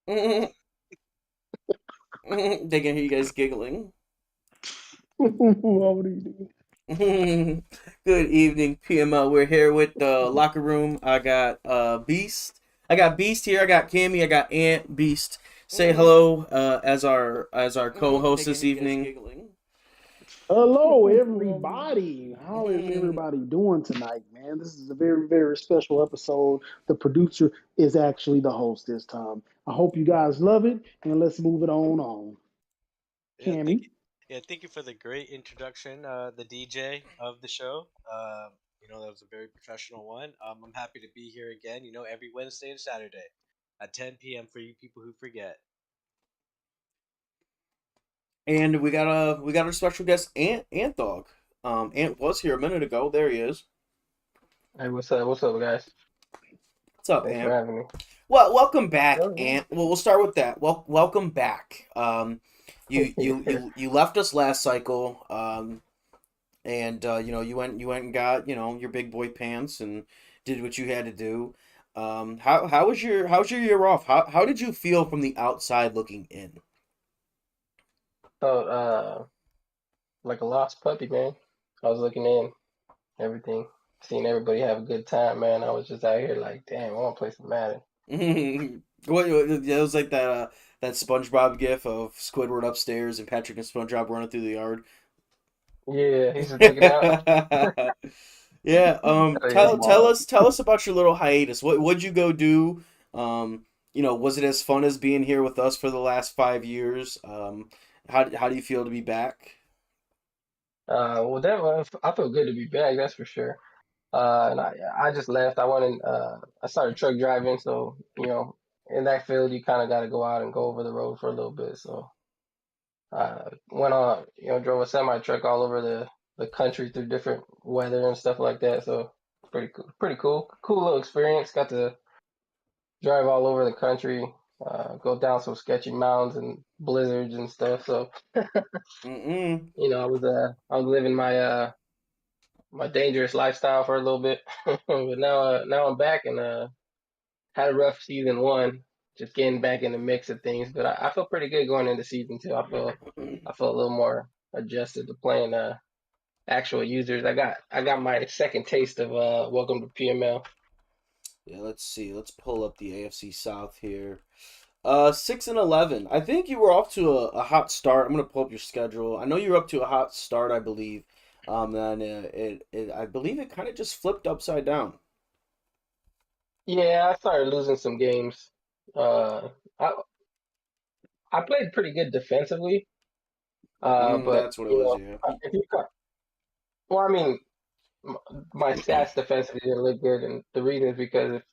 They can hear you guys giggling. What would he do? Good evening, PML. We're here with the locker room. I got Beast. I got Beast here. I got Cammy. I got Ant. Beast. Say hello as our co-host They can this hear you guys evening. giggling. Hello, everybody. How is everybody doing tonight, man? This is a very, very special episode. The producer is actually the host this time. I hope you guys love it, and let's move it on. Yeah, thank Cammy. you. Yeah, thank you for the great introduction, the DJ of the show. That was a very professional one. I'm happy to be here again. Every Wednesday and Saturday at 10 p.m. for you people who forget. And we got our special guest AntDawg. Ant was here a minute ago. There he is. Hey, what's up? What's up, guys? What's up, Thanks for Ant? having me. Well, welcome back, Oh, Ant. Well, we'll start with that. Welcome back. You left us last cycle. And you went and got your big boy pants and did what you had to do. How was your year off? How did you feel from the outside looking in? Felt like a lost puppy, man. I was looking in, everything, seeing everybody have a good time, man. I was just out here like, damn, I want to play some Madden. It was like that SpongeBob gif of Squidward upstairs and Patrick and SpongeBob running through the yard. Yeah, he's just looking out. Yeah. Oh, yeah, Tell us about your little hiatus. What'd you go do? Was it as fun as being here with us for the last 5 years? How do you feel to be back? well, I feel good to be back, that's for sure. And I just left. I went and I started truck driving, so in that field, you kind of got to go out and go over the road for a little bit. So went on, drove a semi truck all over the country through different weather and stuff like that. So pretty cool little experience. Got to drive all over the country, go down some sketchy mountains and blizzards and stuff. So Mm-mm. I was living my dangerous lifestyle for a little bit, but now I'm back and had a rough season one. Just getting back in the mix of things, but I feel pretty good going into season two. I feel a little more adjusted to playing actual users. I got my second taste of Welcome to PML. Yeah, let's see. Let's pull up the AFC South here. 6-11. I think you were off to a hot start. I'm gonna pull up your schedule. I know you were up to a hot start, I believe. Then I believe it kind of just flipped upside down. Yeah, I started losing some games. Uh, I I played pretty good defensively, but That's what it was. Yeah. if you cut, well, I mean, m- my stats defensively didn't look good, and the reason is because if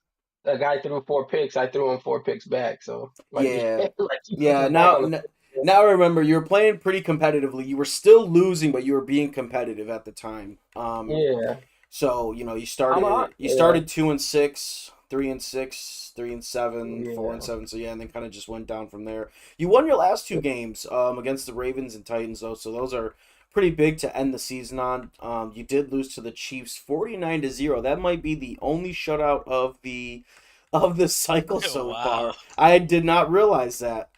a guy threw 4 picks, I threw him 4 picks back. So my Yeah. my defense Yeah. is back on the. Now I remember you were playing pretty competitively. You were still losing, but you were being competitive at the time. Yeah, So you I'm on. started 2-6, 3-6, 3-7, four and Yeah. seven. So yeah, and then kind of just went down from there. You won your last two games against the Ravens and Titans though, so those are pretty big to end the season on. You did lose to the Chiefs 49-0. That might be the only shutout of the cycle so Wow. far. I did not realize that.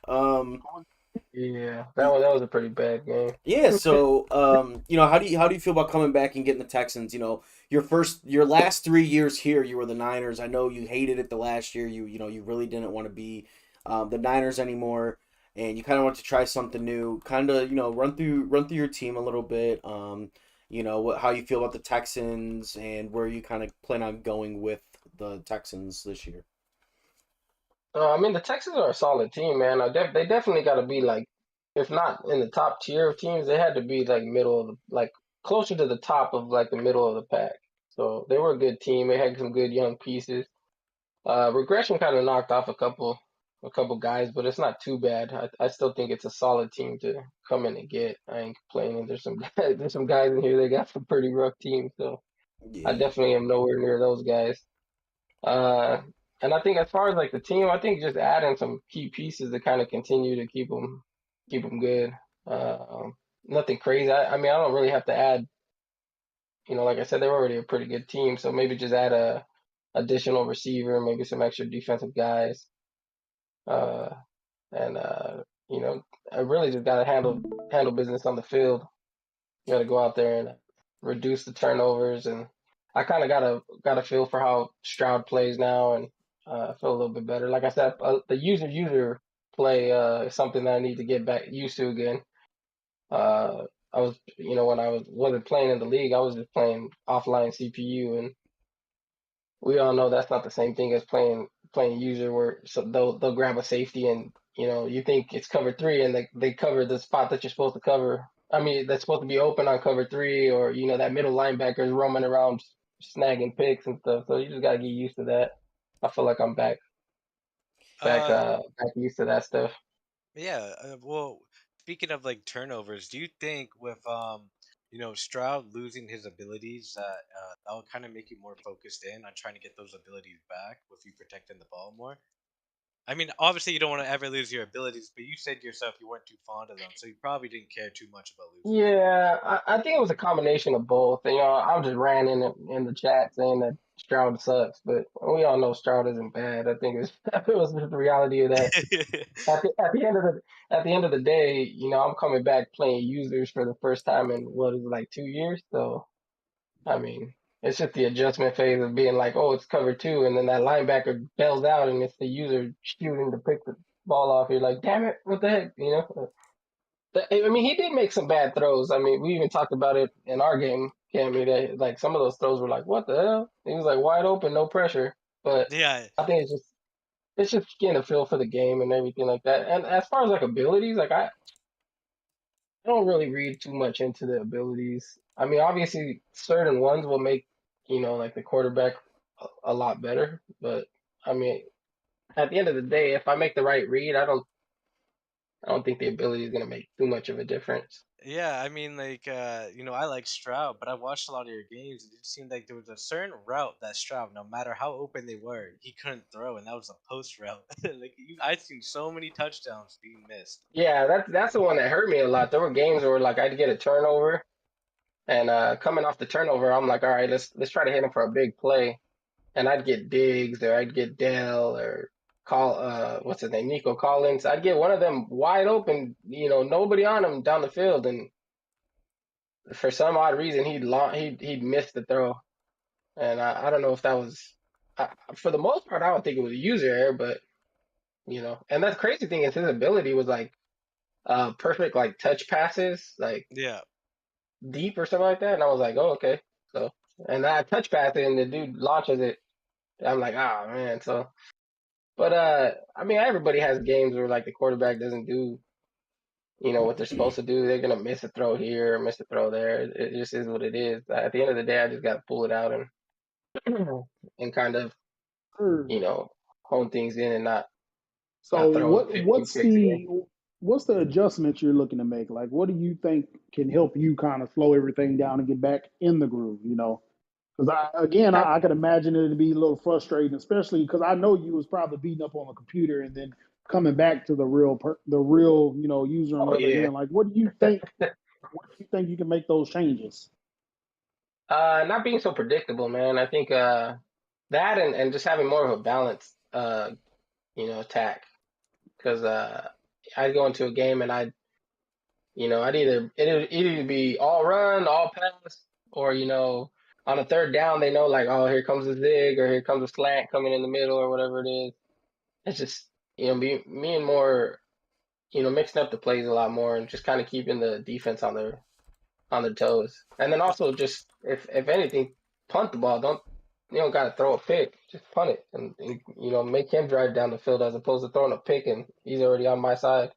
Yeah, that was a pretty bad game. Yeah, so how do you feel about coming back and getting the Texans? Your last 3 years here, you were the Niners. I know you hated it the last year. You really didn't want to be the Niners anymore, and you kind of wanted to try something new. Kind of run through your team a little bit. How you feel about the Texans and where you kind of plan on going with the Texans this year. I mean, the Texans are a solid team, man. They definitely got to be like, if not in the top tier of teams, they had to be like middle of like closer to the top of like the middle of the pack. So they were a good team. They had some good young pieces. Regression kind of knocked off a couple guys, but it's not too bad. I still think it's a solid team to come in and get. I ain't complaining. There's some guys, there's some guys in here that got some pretty rough teams, so I Yeah. definitely am nowhere near those guys. Uh, and I think as far as like the team, I think just adding some key pieces to kind of continue to keep them good. Nothing crazy. I mean, I don't really have to add. Like I said, they're already a pretty good team, so maybe just add a additional receiver, maybe some extra defensive guys. uh, and you know, I really just got to handle business on the field. You got to go out there and reduce the turnovers, and I kind of got a feel for how Stroud plays now, and I feel a little bit better. Like I said, the user play is something that I need to get back used to again. I was, when I wasn't playing in the league, I was just playing offline CPU, and we all know that's not the same thing as playing user, where so they'll grab a safety, and you think it's cover three, and they cover the spot that you're supposed to cover. I mean, that's supposed to be open on cover three, or that middle linebacker is roaming around snagging picks and stuff. So you just gotta get used to that. I feel like I'm Uh, back used to that stuff. yeah. Well, speaking of like turnovers, do you think with Stroud losing his abilities that'll kind of make you more focused in on trying to get those abilities back with you protecting the ball more? I mean, obviously you don't want to ever lose your abilities, but you said yourself you weren't too fond of them, so you probably didn't care too much about losing them. Yeah, I think it was a combination of both. And, I just ran in the chat saying that Stroud sucks, but we all know Stroud isn't bad. I think it was just the reality of that. At the end of the day, I'm coming back playing users for the first time in what is it, like 2 years. So I mean, it's just the adjustment phase of being like, oh, it's cover two, and then that linebacker bails out, and it's the user shooting to pick the ball off. You're like, damn it, what the heck, I mean, he did make some bad throws. I mean, we even talked about it in our game, Cammy, that like some of those throws were like, what the hell? He was like wide open, no pressure. But Yeah, I think it's just getting a feel for the game and everything like that. And as far as like abilities, like I don't really read too much into the abilities. I mean, obviously certain ones will make, like the quarterback a lot better. But I mean, at the end of the day, if I make the right read, I don't think the ability is gonna make too much of a difference. yeah. I mean, like, I like Stroud, but I watched a lot of your games, and it seemed like there was a certain route that Stroud, no matter how open they were, he couldn't throw, and that was a post route. Like, I've seen so many touchdowns being missed. Yeah, that's the one that hurt me a lot. There were games where like I'd get a turnover, and coming off the turnover, I'm like, all right, let's try to hit him for a big play, and I'd get Diggs or I'd get Dell or call what's his name, Nico Collins. I'd get one of them wide open, nobody on him down the field, and for some odd reason he'd missed the throw, and I don't know if that was for the most part I don't think it was a user error, but and that crazy thing is his ability was like perfect like touch passes, like Yeah, deep or something like that. And I was like, oh, okay. So, and I touch pass it and the dude launches it. I'm like, oh man. So, but I mean, everybody has games where like the quarterback doesn't do, what they're supposed to do. They're gonna miss a throw here, miss a throw there. It just is what it is. At the end of the day, I just got to pull it out and and kind of, Sure. you know, hone things in and So not throw 15 what's picks again. the adjustments you're looking to make? Like, what do you think can help you kind of slow everything down and get back in the groove? Because I could imagine it'd be a little frustrating, especially because I know you was probably beating up on the computer and then coming back to the real user and Oh rub it yeah. in. Like, what do you think? What do you think you can make those changes? Not being so predictable, man. I think that and just having more of a balanced attack. Because I'd go into a game and I'd either be all run, all pass, or on a third down they know like, oh, here comes a zig or here comes a slant coming in the middle or whatever it is. It's just being more mixing up the plays a lot more and just kind of keeping the defense on their toes. And then also just if anything, punt the ball. Don't you don't got to throw a pick. Just punt it and make him drive down the field as opposed to throwing a pick and he's already on my side.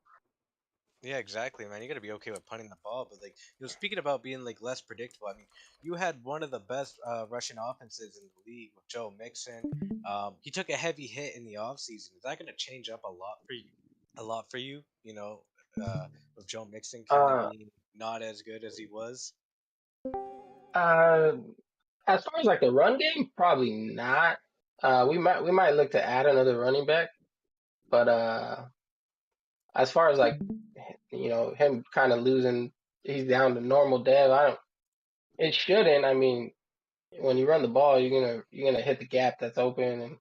yeah, exactly, man. You got to be okay with punting the ball, but like, speaking about being like less predictable. I mean, you had one of the best rushing offenses in the league with Joe Mixon. He took a heavy hit in the offseason. Is that going to change up a lot for you? A lot for you, uh, with Joe Mixon kind of Uh, being not as good as he was. uh, as far as like the run game, probably not. We might look to add another running back, but as far as like him kind of losing, he's down to normal dev. I don't. It shouldn't. I mean, when you run the ball, you're gonna hit the gap that's open,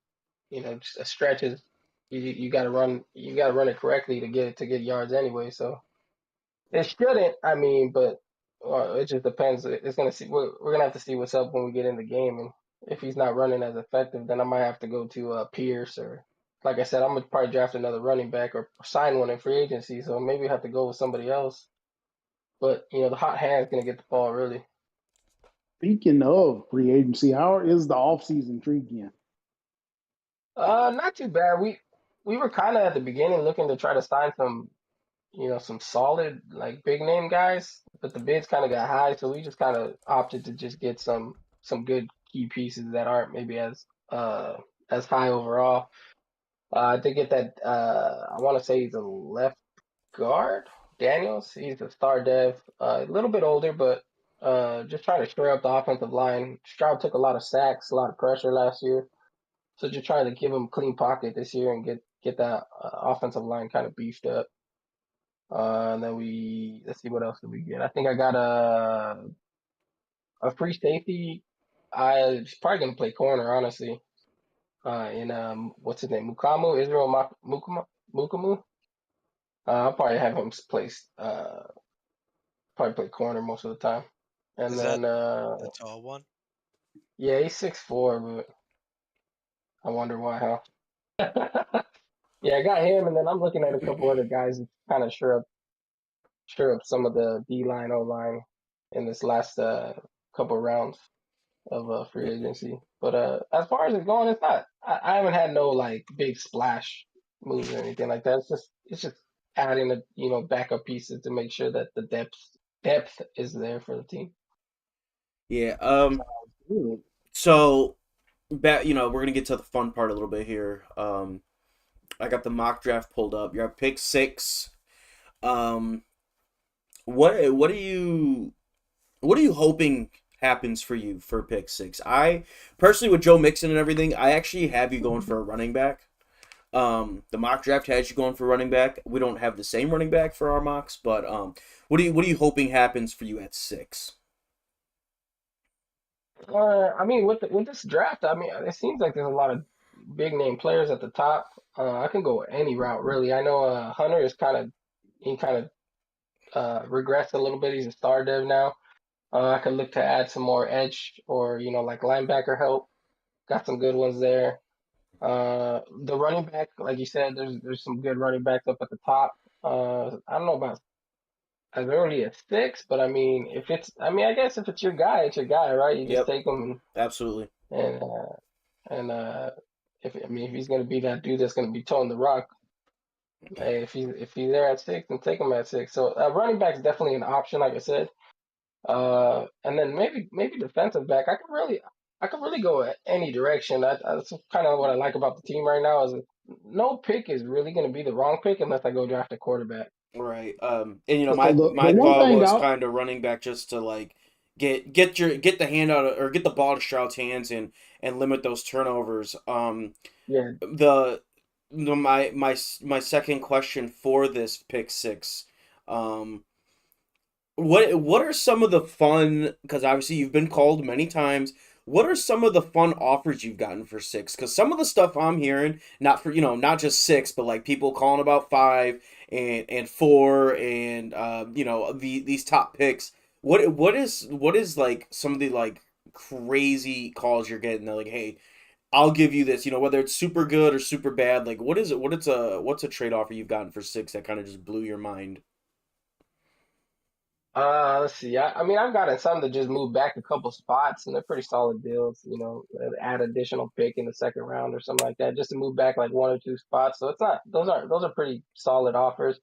and just stretches. you got to run it correctly to get yards anyway. So it shouldn't. I mean, but it just depends. It's gonna see. We're gonna have to see what's up when we get in the game, and if he's not running as effective, then I might have to go to Pierce or, like I said, I'm gonna probably draft another running back or sign one in free agency. So maybe have to go with somebody else. But the hot hand's gonna get the ball really. Speaking of free agency, how is the offseason treating Not too bad. We were kind of at the beginning looking to try to sign some solid like big name guys, but the bids kind of got high, so we just kind of opted to just get some good key pieces that aren't maybe as high overall. I did get that. I want to say he's a left guard, Daniels. He's a star dev, a little bit older, but just trying to shore up the offensive line. Stroud took a lot of sacks, a lot of pressure last year, so just trying to give him clean pocket this year and get that offensive line kind of beefed up. And then let's see, what else did we get? I think I got a free safety. He's probably gonna play corner, honestly. In what's his name? Israel Mukamu. I'll probably have him probably play corner most of the time. And Is that then the tall one? yeah, he's 6'4", but I wonder why, huh? Yeah, I got him, and then I'm looking at a couple other guys to kind of sure up some of the D line, O line in this last couple rounds of free agency. But as far as it's going, it's not. I haven't had no like big splash moves or anything like that. It's just adding backup pieces to make sure that the depth is there for the team. Yeah. you? So, we're gonna get to the fun part a little bit here. I got the mock draft pulled up. You're at pick 6. Um, what are you hoping happens for you for pick 6? I personally, with Joe Mixon and everything, I actually have you going for a running back. The mock draft has you going for running back. We don't have the same running back for our mocks, but what are you hoping happens for you at 6? I mean, with this draft, I mean, it seems like there's a lot of big name players at the top. I can go any route really. I know Hunter is kind of regressed a little bit. He's a star dev now. I could look to add some more edge or like linebacker help. Got some good ones there. The running back, like you said, there's some good running backs up at the top. I don't know about as early as 6, but I mean, I guess if it's your guy, it's your guy, right? You just Yep, take him absolutely. and if he's gonna be that dude that's gonna be towing the rock, hey, if he's there at 6, then take him at 6. So running back is definitely an option, like I said. And then maybe defensive back. I could really go any direction. That's kind of what I like about the team right now is no pick is really going to be the wrong pick unless I go draft a quarterback. Right. And So my the my one thought thing was out. kind of running back just to like get the hand out or get the ball to Stroud's hands and limit those turnovers. Yeah. The my second question for this pick 6. Um, what are some of the fun? Because obviously you've been called many times. What are some of the fun offers you've gotten for 6? Because some of the stuff I'm hearing, not for not just 6, but like people calling about 5 and 4 and these top picks. What is like some of the like crazy calls you're getting? They're like, hey, I'll give you this. Whether it's super good or super bad. Like, what is it? What's a trade offer you've gotten for 6 that kind of just blew your mind? Let's see. I mean, I've gotten some that just moved back a couple spots, and they're pretty solid deals. Add additional pick in the second round or something like that, just to move back like 1 or 2 spots. So it's not those are pretty solid offers.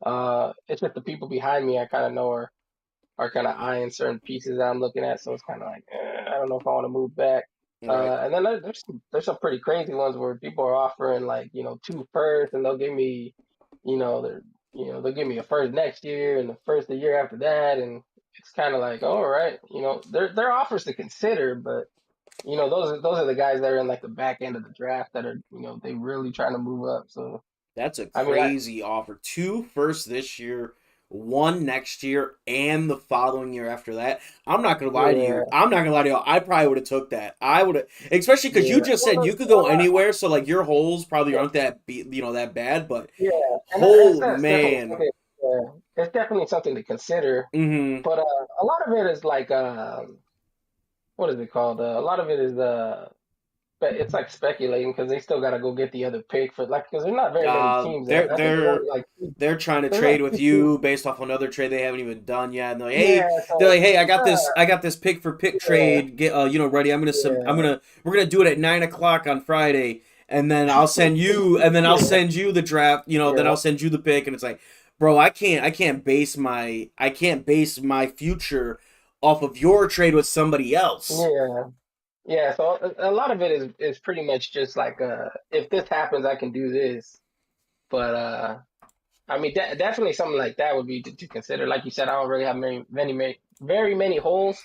It's just the people behind me I kind of know are kind of eyeing certain pieces that I'm looking at. So it's kind of like, I don't know if I want to move back. Right. And then there's some pretty crazy ones where people are offering like 2 firsts, and they'll give me, they're they'll give me a first next year and the first the year after that, and it's kind of like, all right, they're offers to consider, but those are the guys that are in like the back end of the draft that are they really trying to move up. So That's a I mean, crazy offer. 2 first this year one next year and the following year after that, I'm not gonna lie to Yeah, you. I'm not gonna lie to you. I probably would have took that. I would have, especially because you yeah. just said Well, you could go well, anywhere. So like your holes probably yeah, aren't that bad. But yeah, and whole that's definitely man, something. Yeah, it's definitely something to consider. mm-hmm. But a lot of it is like what is it called? A lot of it is it's like speculating because they still got to go get the other pick for like because there's not very many teams that They're I think there's only they're like they're trying to there's trade like with two teams. you based off another trade they haven't even done yet. And Yeah, they're so like, hey, uh, I got this pick for pick yeah, trade. Get ready. yeah, We're gonna do it at 9 o'clock on Friday, and then I'll send you, and then I'll yeah, send you the draft. Then yeah, I'll send you the pick, and it's like, bro, I can't base my future off of your trade with somebody else. yeah. Yeah, so a lot of it is pretty much just like if this happens, I can do this. But I mean, definitely something like that would be to consider. Like you said, I don't really have very many holes.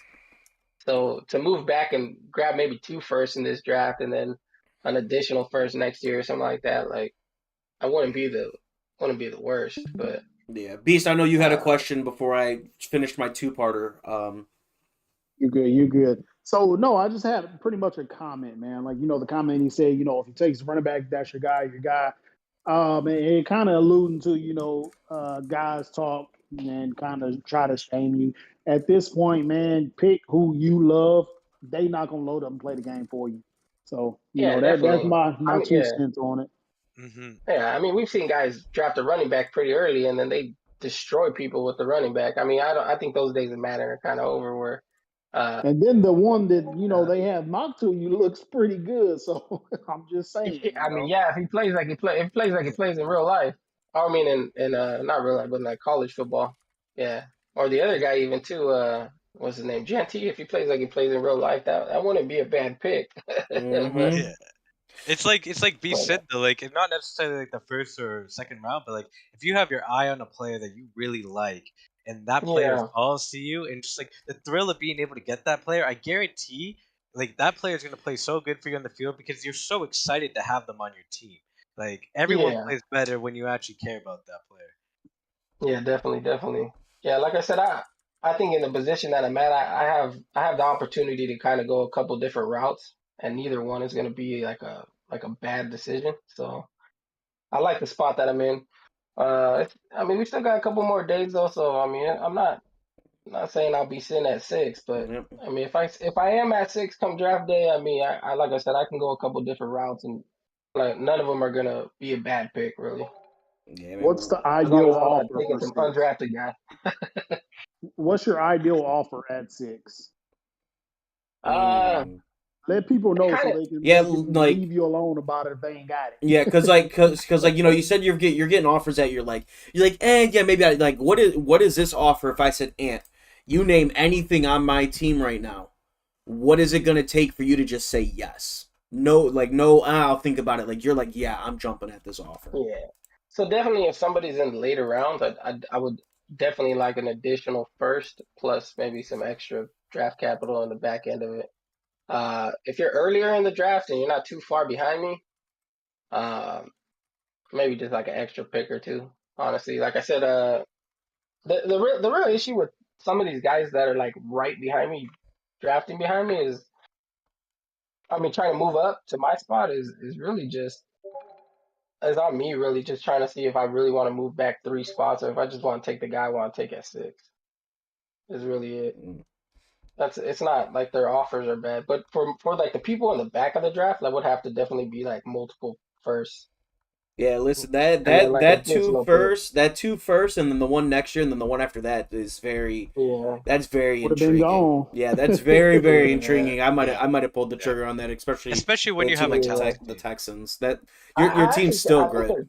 So to move back and grab maybe two firsts in this draft and then an additional first next year or something like that, like I wouldn't be the worst. But Yeah, Beast. I know you had a uh, question before I finished my two-parter. You're good. You're good. So no, I just had pretty much a comment, man. Like the comment he said, if he takes running back, that's your guy, your guy. And it kind of alluding to guys talk and kind of try to shame you. At this point, man, pick who you love. They not gonna load up and play the game for you. So yeah, that's definitely. I my mean, two yeah, cents on it. Hmm. yeah. I mean, we've seen guys draft a running back pretty early and then they destroy people with the running back. I mean, I don't. I think those days of Madden are kind of over. Where uh, And then the one that uh, they have mocked to you looks pretty good. So I'm just saying, I mean, yeah, if he plays like if he plays like he plays in real life. I mean, in not real life, but in like college football. Yeah, or the other guy even too. What's his name? Genty. If he plays like he plays in real life, that wouldn't be a bad pick. but Mm-hmm. Yeah. It's like B but said though, like it's not necessarily like the first or second round, but like if you have your eye on a player that you really like and that player yeah, falls to you and just like the thrill of being able to get that player, I guarantee like that player is gonna play so good for you on the field because you're so excited to have them on your team. Like everyone yeah, plays better when you actually care about that player. yeah, definitely, definitely. Yeah, like I said, I think in the position that I'm at, I have the opportunity to kind of go a couple different routes, and neither one is going to be like a bad decision. So I like the spot that I'm in. I mean, we still got a couple more days though, so I mean, I'm not saying I'll be sitting at six, but Yep. I mean, if I am at six come draft day, I mean, I like I said, I can go a couple different routes, and like none of them are gonna be a bad pick really, Yeah, what's man. the as long ideal as I'm not offer taking for some six? undrafted guy. What's your ideal offer at six? Uh, Mm. Let people it know kind so of Yeah, they can like leave you alone about it if they ain't got it. yeah, cause like you said you're getting offers that you're like yeah maybe I like what is this offer if I said Ant, you name anything on my team right now, what is it gonna take for you to just say yes? No, like no, I'll think about it. Like you're like yeah, I'm jumping at this offer. yeah. So definitely, if somebody's in the later rounds, I would definitely like an additional first plus maybe some extra draft capital on the back end of it. If you're earlier in the draft and you're not too far behind me, um, maybe just like an extra pick or two. Honestly, like I said, the real issue with some of these guys that are like right behind me, drafting behind me is, I mean, trying to move up to my spot is really just it's not me really just trying to see if I really want to move back three spots or if I just want to take the guy I want to take at six. Is really it. Mm. That's it's not like their offers are bad, but for like the people in the back of the draft, that would have to definitely be like multiple firsts Yeah, listen, and then like additional picks. that two first, and then the one next year, and then the one after that is Yeah, that's very Would have been intriguing. gone. Yeah, that's very very yeah, intriguing. Yeah. I might have pulled the Yeah. trigger on that, especially Especially when with a you team have a like yeah. talented The team. Texans. That your I team's actually still I think great. they're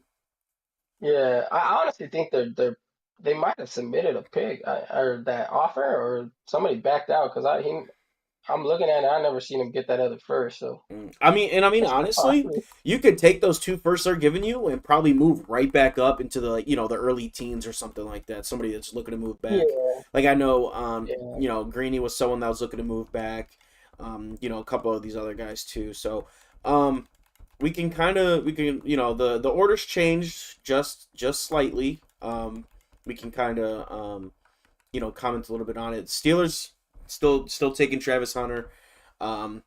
yeah. I honestly think they might have submitted a pick or that offer or somebody backed out because I'm looking at it. I never seen him get that other first, so I mean, it's still honestly, possible. you could take those two firsts they're giving you and probably move right back up into the like, the early teens or something like that. Somebody that's looking to move back. Yeah, Like I know, yeah. Greeny was someone that was looking to move back. A couple of these other guys too. So, we can the orders changed just slightly. we can kind of comment a little bit on it. Steelers still taking Travis Hunter. Um,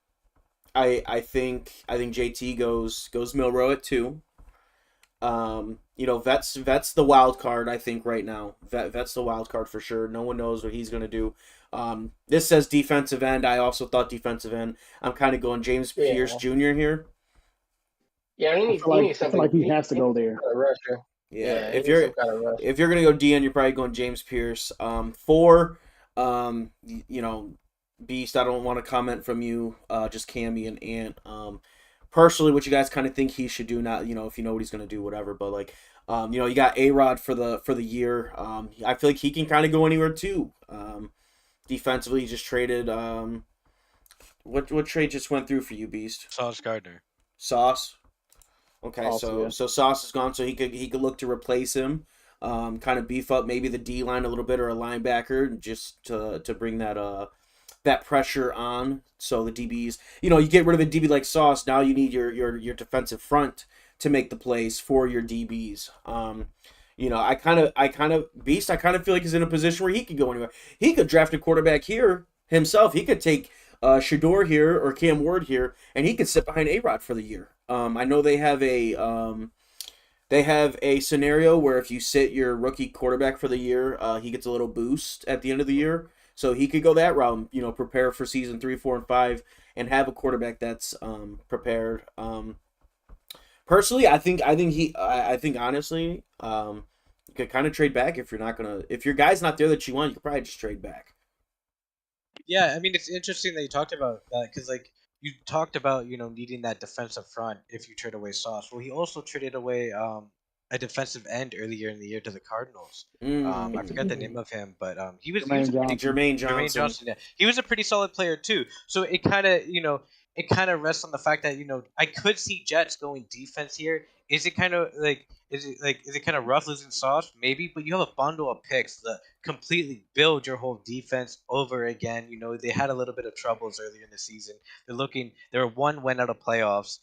I think JT goes Milrow at 2. Vet's the wild card. I think right now, Vet's the wild card for sure. No one knows what he's gonna do. This says defensive end. I also thought defensive end. I'm kind of going James Pierce Yeah, Jr. here. yeah. He I needs feel like something. he has to He needs go some there. kind of rusher. Yeah, Yeah, he needs some kind of rush. if you're gonna go DN, you're probably going James Pierce. 4, Beast. I don't want to comment from you. Just Cammy and Ant. Personally, what you guys kind of think he should do? Not if you know what he's gonna do, whatever. But like, you got A-Rod for the year. I feel like he can kind of go anywhere too. Defensively, he just traded. What trade just went through for you, Beast? Sauce Gardner. Sauce. Okay, Also, yeah. so Sauce is gone, so he could look to replace him, kind of beef up maybe the D line a little bit or a linebacker just to bring that pressure on. So the DBs, you get rid of a DB like Sauce, now you need your defensive front to make the plays for your DBs. I kind of Beast. I kind of feel like he's in a position where he could go anywhere. He could draft a quarterback here himself. He could take Shador here or Cam Ward here, and he could sit behind A-Rod for the year. I know they have a scenario where if you sit your rookie quarterback for the year, he gets a little boost at the end of the year. So he could go that route, prepare for season 3, 4, and 5, and have a quarterback that's prepared. Personally, I think honestly, you could kind of trade back if your guy's not there that you want, you could probably just trade back. Yeah, I mean it's interesting that you talked about that because like you talked about needing that defensive front if you trade away Sauce. Well, he also traded away a defensive end earlier in the year to the Cardinals. I forgot the name of him, but he was Jermaine a pretty Johnson. Jermaine Jermaine Johnson. Johnson. Yeah, he was a pretty solid player too. So it kind of rests on the fact that I could see Jets going defense here. Is it kind of like is it kind of rough losing Sauce? Maybe, but you have a bundle of picks that completely build your whole defense over again. They had a little bit of troubles earlier in the season. They're one win out of playoffs.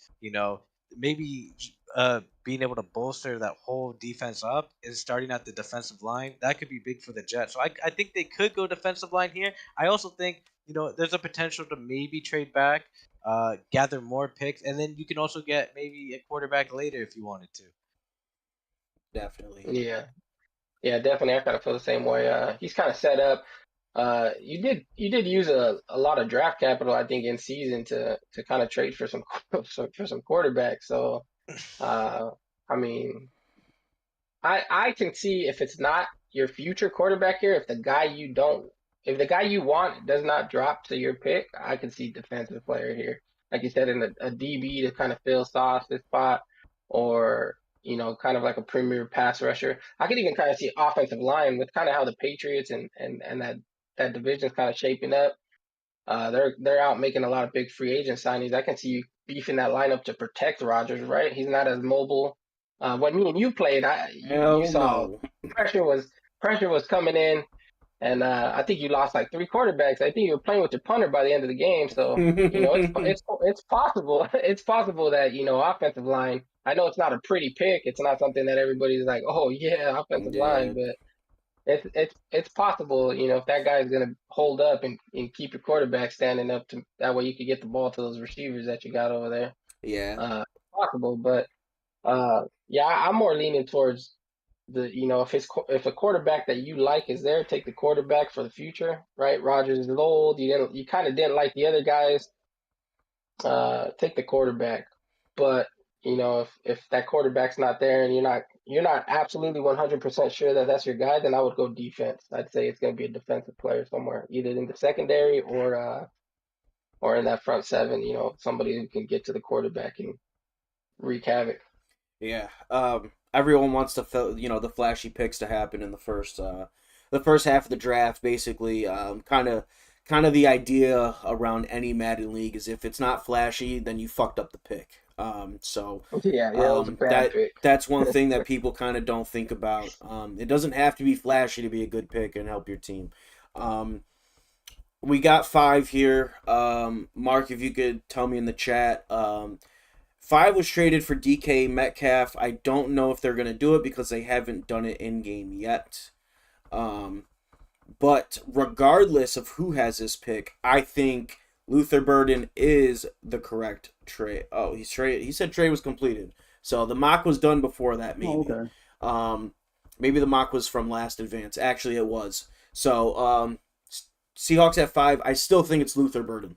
Maybe being able to bolster that whole defense up and starting at the defensive line, that could be big for the Jets. So I think they could go defensive line here. I also think there's a potential to maybe trade back, gather more picks, and then you can also get maybe a quarterback later if you wanted to. Definitely. Yeah, yeah, definitely. I kind of feel the same way. He's kind of set up. You did use a lot of draft capital, I think, in season to kind of trade for some for some quarterbacks. So, I mean, I can see if it's not your future quarterback here, if the guy you want does not drop to your pick, I can see defensive player here. Like you said, in a DB to kind of fill Sauce's spot, or kind of like a premier pass rusher. I could even kind of see offensive line with kind of how the Patriots and that division's kind of shaping up. They're out making a lot of big free agent signings. I can see you beefing that lineup to protect Rodgers, right? He's not as mobile. When me and you played, you Hell saw no. pressure was coming in, and I think you lost like 3 quarterbacks. I think you were playing with your punter by the end of the game. So it's possible it's possible that offensive line. I know it's not a pretty pick. It's not something that everybody's like, oh yeah, offensive line, Yeah. but it's possible, if that guy's gonna hold up and keep your quarterback standing up to that way you could get the ball to those receivers that you got over there. Yeah. Possible, but yeah, I'm more leaning towards if a quarterback that you like is there, take the quarterback for the future, right? Rodgers is old. You kind of didn't like the other guys. Take the quarterback. But if that quarterback's not there and you're not absolutely 100% sure that that's your guy, then I would go defense. I'd say it's going to be a defensive player somewhere, either in the secondary or in that front seven. Somebody who can get to the quarterback and wreak havoc. Yeah. Everyone wants the flashy picks to happen in the first half of the draft. Basically, kind of the idea around any Madden league is if it's not flashy, then you fucked up the pick. Yeah, it was a bad pick. That's one thing that people kind of don't think about. It doesn't have to be flashy to be a good pick and help your team. We got 5 here. Mark, if you could tell me in the chat. 5 was traded for DK Metcalf. I don't know if they're going to do it because they haven't done it in game yet. But regardless of who has this pick, I think Luther Burden is the correct trade. Oh, he's trade. He said trade was completed, so the mock was done before that. Oh, Maybe, okay. maybe the mock was from last advance. Actually, it was. So Seahawks at 5. I still think it's Luther Burden.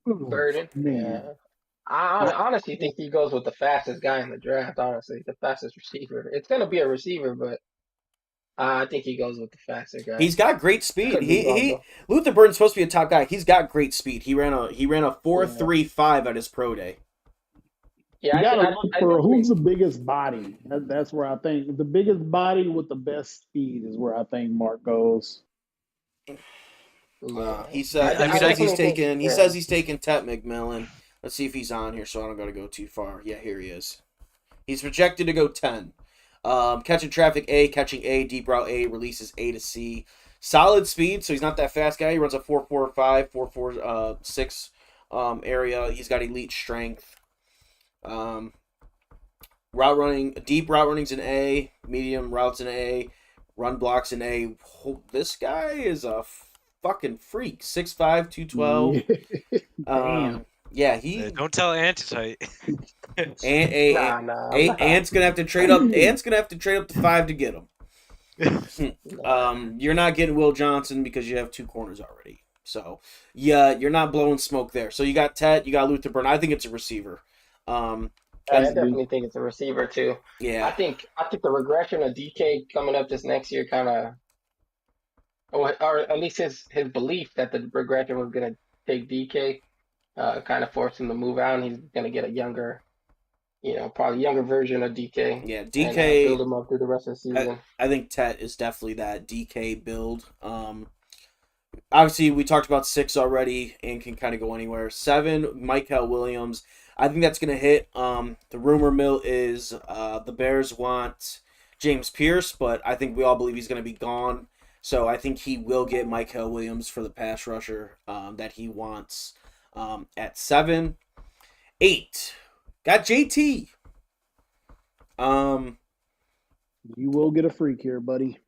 Oh, Burden. man. Yeah. I I, honestly think he goes with the fastest guy in the draft. Honestly, the fastest receiver. It's gonna be a receiver, but I think he goes with the faster guy. He's got great speed. Could be wrong He though. Luther Burden's supposed to be a top guy. He's got great speed. He ran a yeah. 4.35 at his pro day. Yeah, You got to look I for do who's think. the biggest body. That's where I think the biggest body with the best speed is where I think Mark goes. Yeah, He said I he mean, says I he's think. taking he Yeah, says he's taking Tet McMillan. Let's see if he's on here so I don't gotta go too far. Yeah, here he is. He's projected to go 10. Catching traffic A, catching A, deep route A, releases A to C. Solid speed, so he's not that fast guy. He runs a 4.45, 4.46 area. He's got elite strength. Um, route running, deep route running's an A, medium routes an A, run blocks an A. This guy is a fucking freak. 6'5", 212. Yeah. Damn. Yeah, he don't tell Ant it's height. nah, I'm not. Ant's gonna have to trade up. Ant's gonna have to trade up to 5 to get him. Nah. You're not getting Will Johnson because you have 2 corners already. So yeah, you're not blowing smoke there. So you got Tet, you got Luther Burn. I think it's a receiver. I And Has to be. definitely think it's a receiver too. yeah, I think the regression of DK coming up this next year kind of, or at least his belief that the regression was gonna take DK, kind of forced him to move out, and he's gonna get a younger, probably younger version of DK, yeah, and DK. build him up through the rest of the I, season. I think Tet is definitely that DK build. Obviously we talked about 6 already and can kind of go anywhere. 7, Michael Williams. I think that's gonna hit. The rumor mill is the Bears want James Pierce, but I think we all believe he's gonna be gone. So I think he will get Michael Williams for the pass rusher that he wants. At 7, 8, got JT. Um, You will get a freak here, buddy.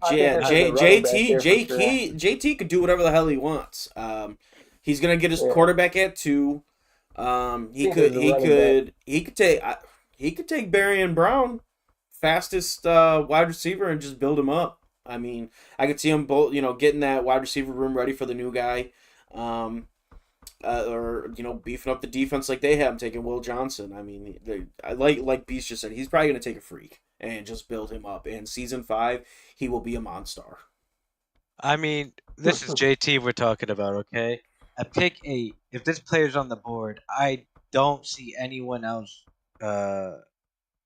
I think J, this is a J, running back JT, here for sure. JT could do whatever the hell he wants. He's gonna get his Yeah, quarterback at 2. I think this is a running back. He could take Barry and Brown, fastest wide receiver, and just build him up. I mean, I could see him both, getting that wide receiver room ready for the new guy, um, or beefing up the defense like they have, taking Will Johnson. I mean, I like Beast just said, he's probably gonna take a freak and just build him up. And season 5, he will be a monster. I mean, this is JT we're talking about, okay? At pick 8, if this player's on the board, I don't see anyone else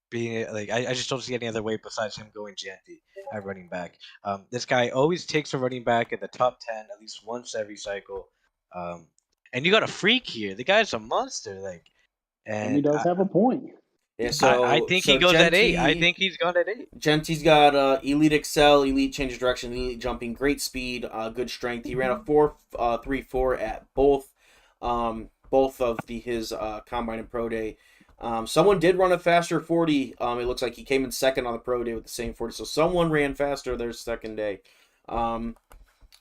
being like. I just don't see any other way besides him going JT at running back. This guy always takes a running back in the top 10 at least once every cycle. Um, and you got a freak here. The guy's a monster, like, And he and does have a point. Yeah, I so think he so goes at 8. I Genti think he's gone at 8. Genti's got elite excel, elite change of direction, elite jumping, great speed, good strength. He ran a 4.34 at both of his combine and pro day. Someone did run a faster 40. It looks like he came in second on the pro day with the same 40. So someone ran faster their second day.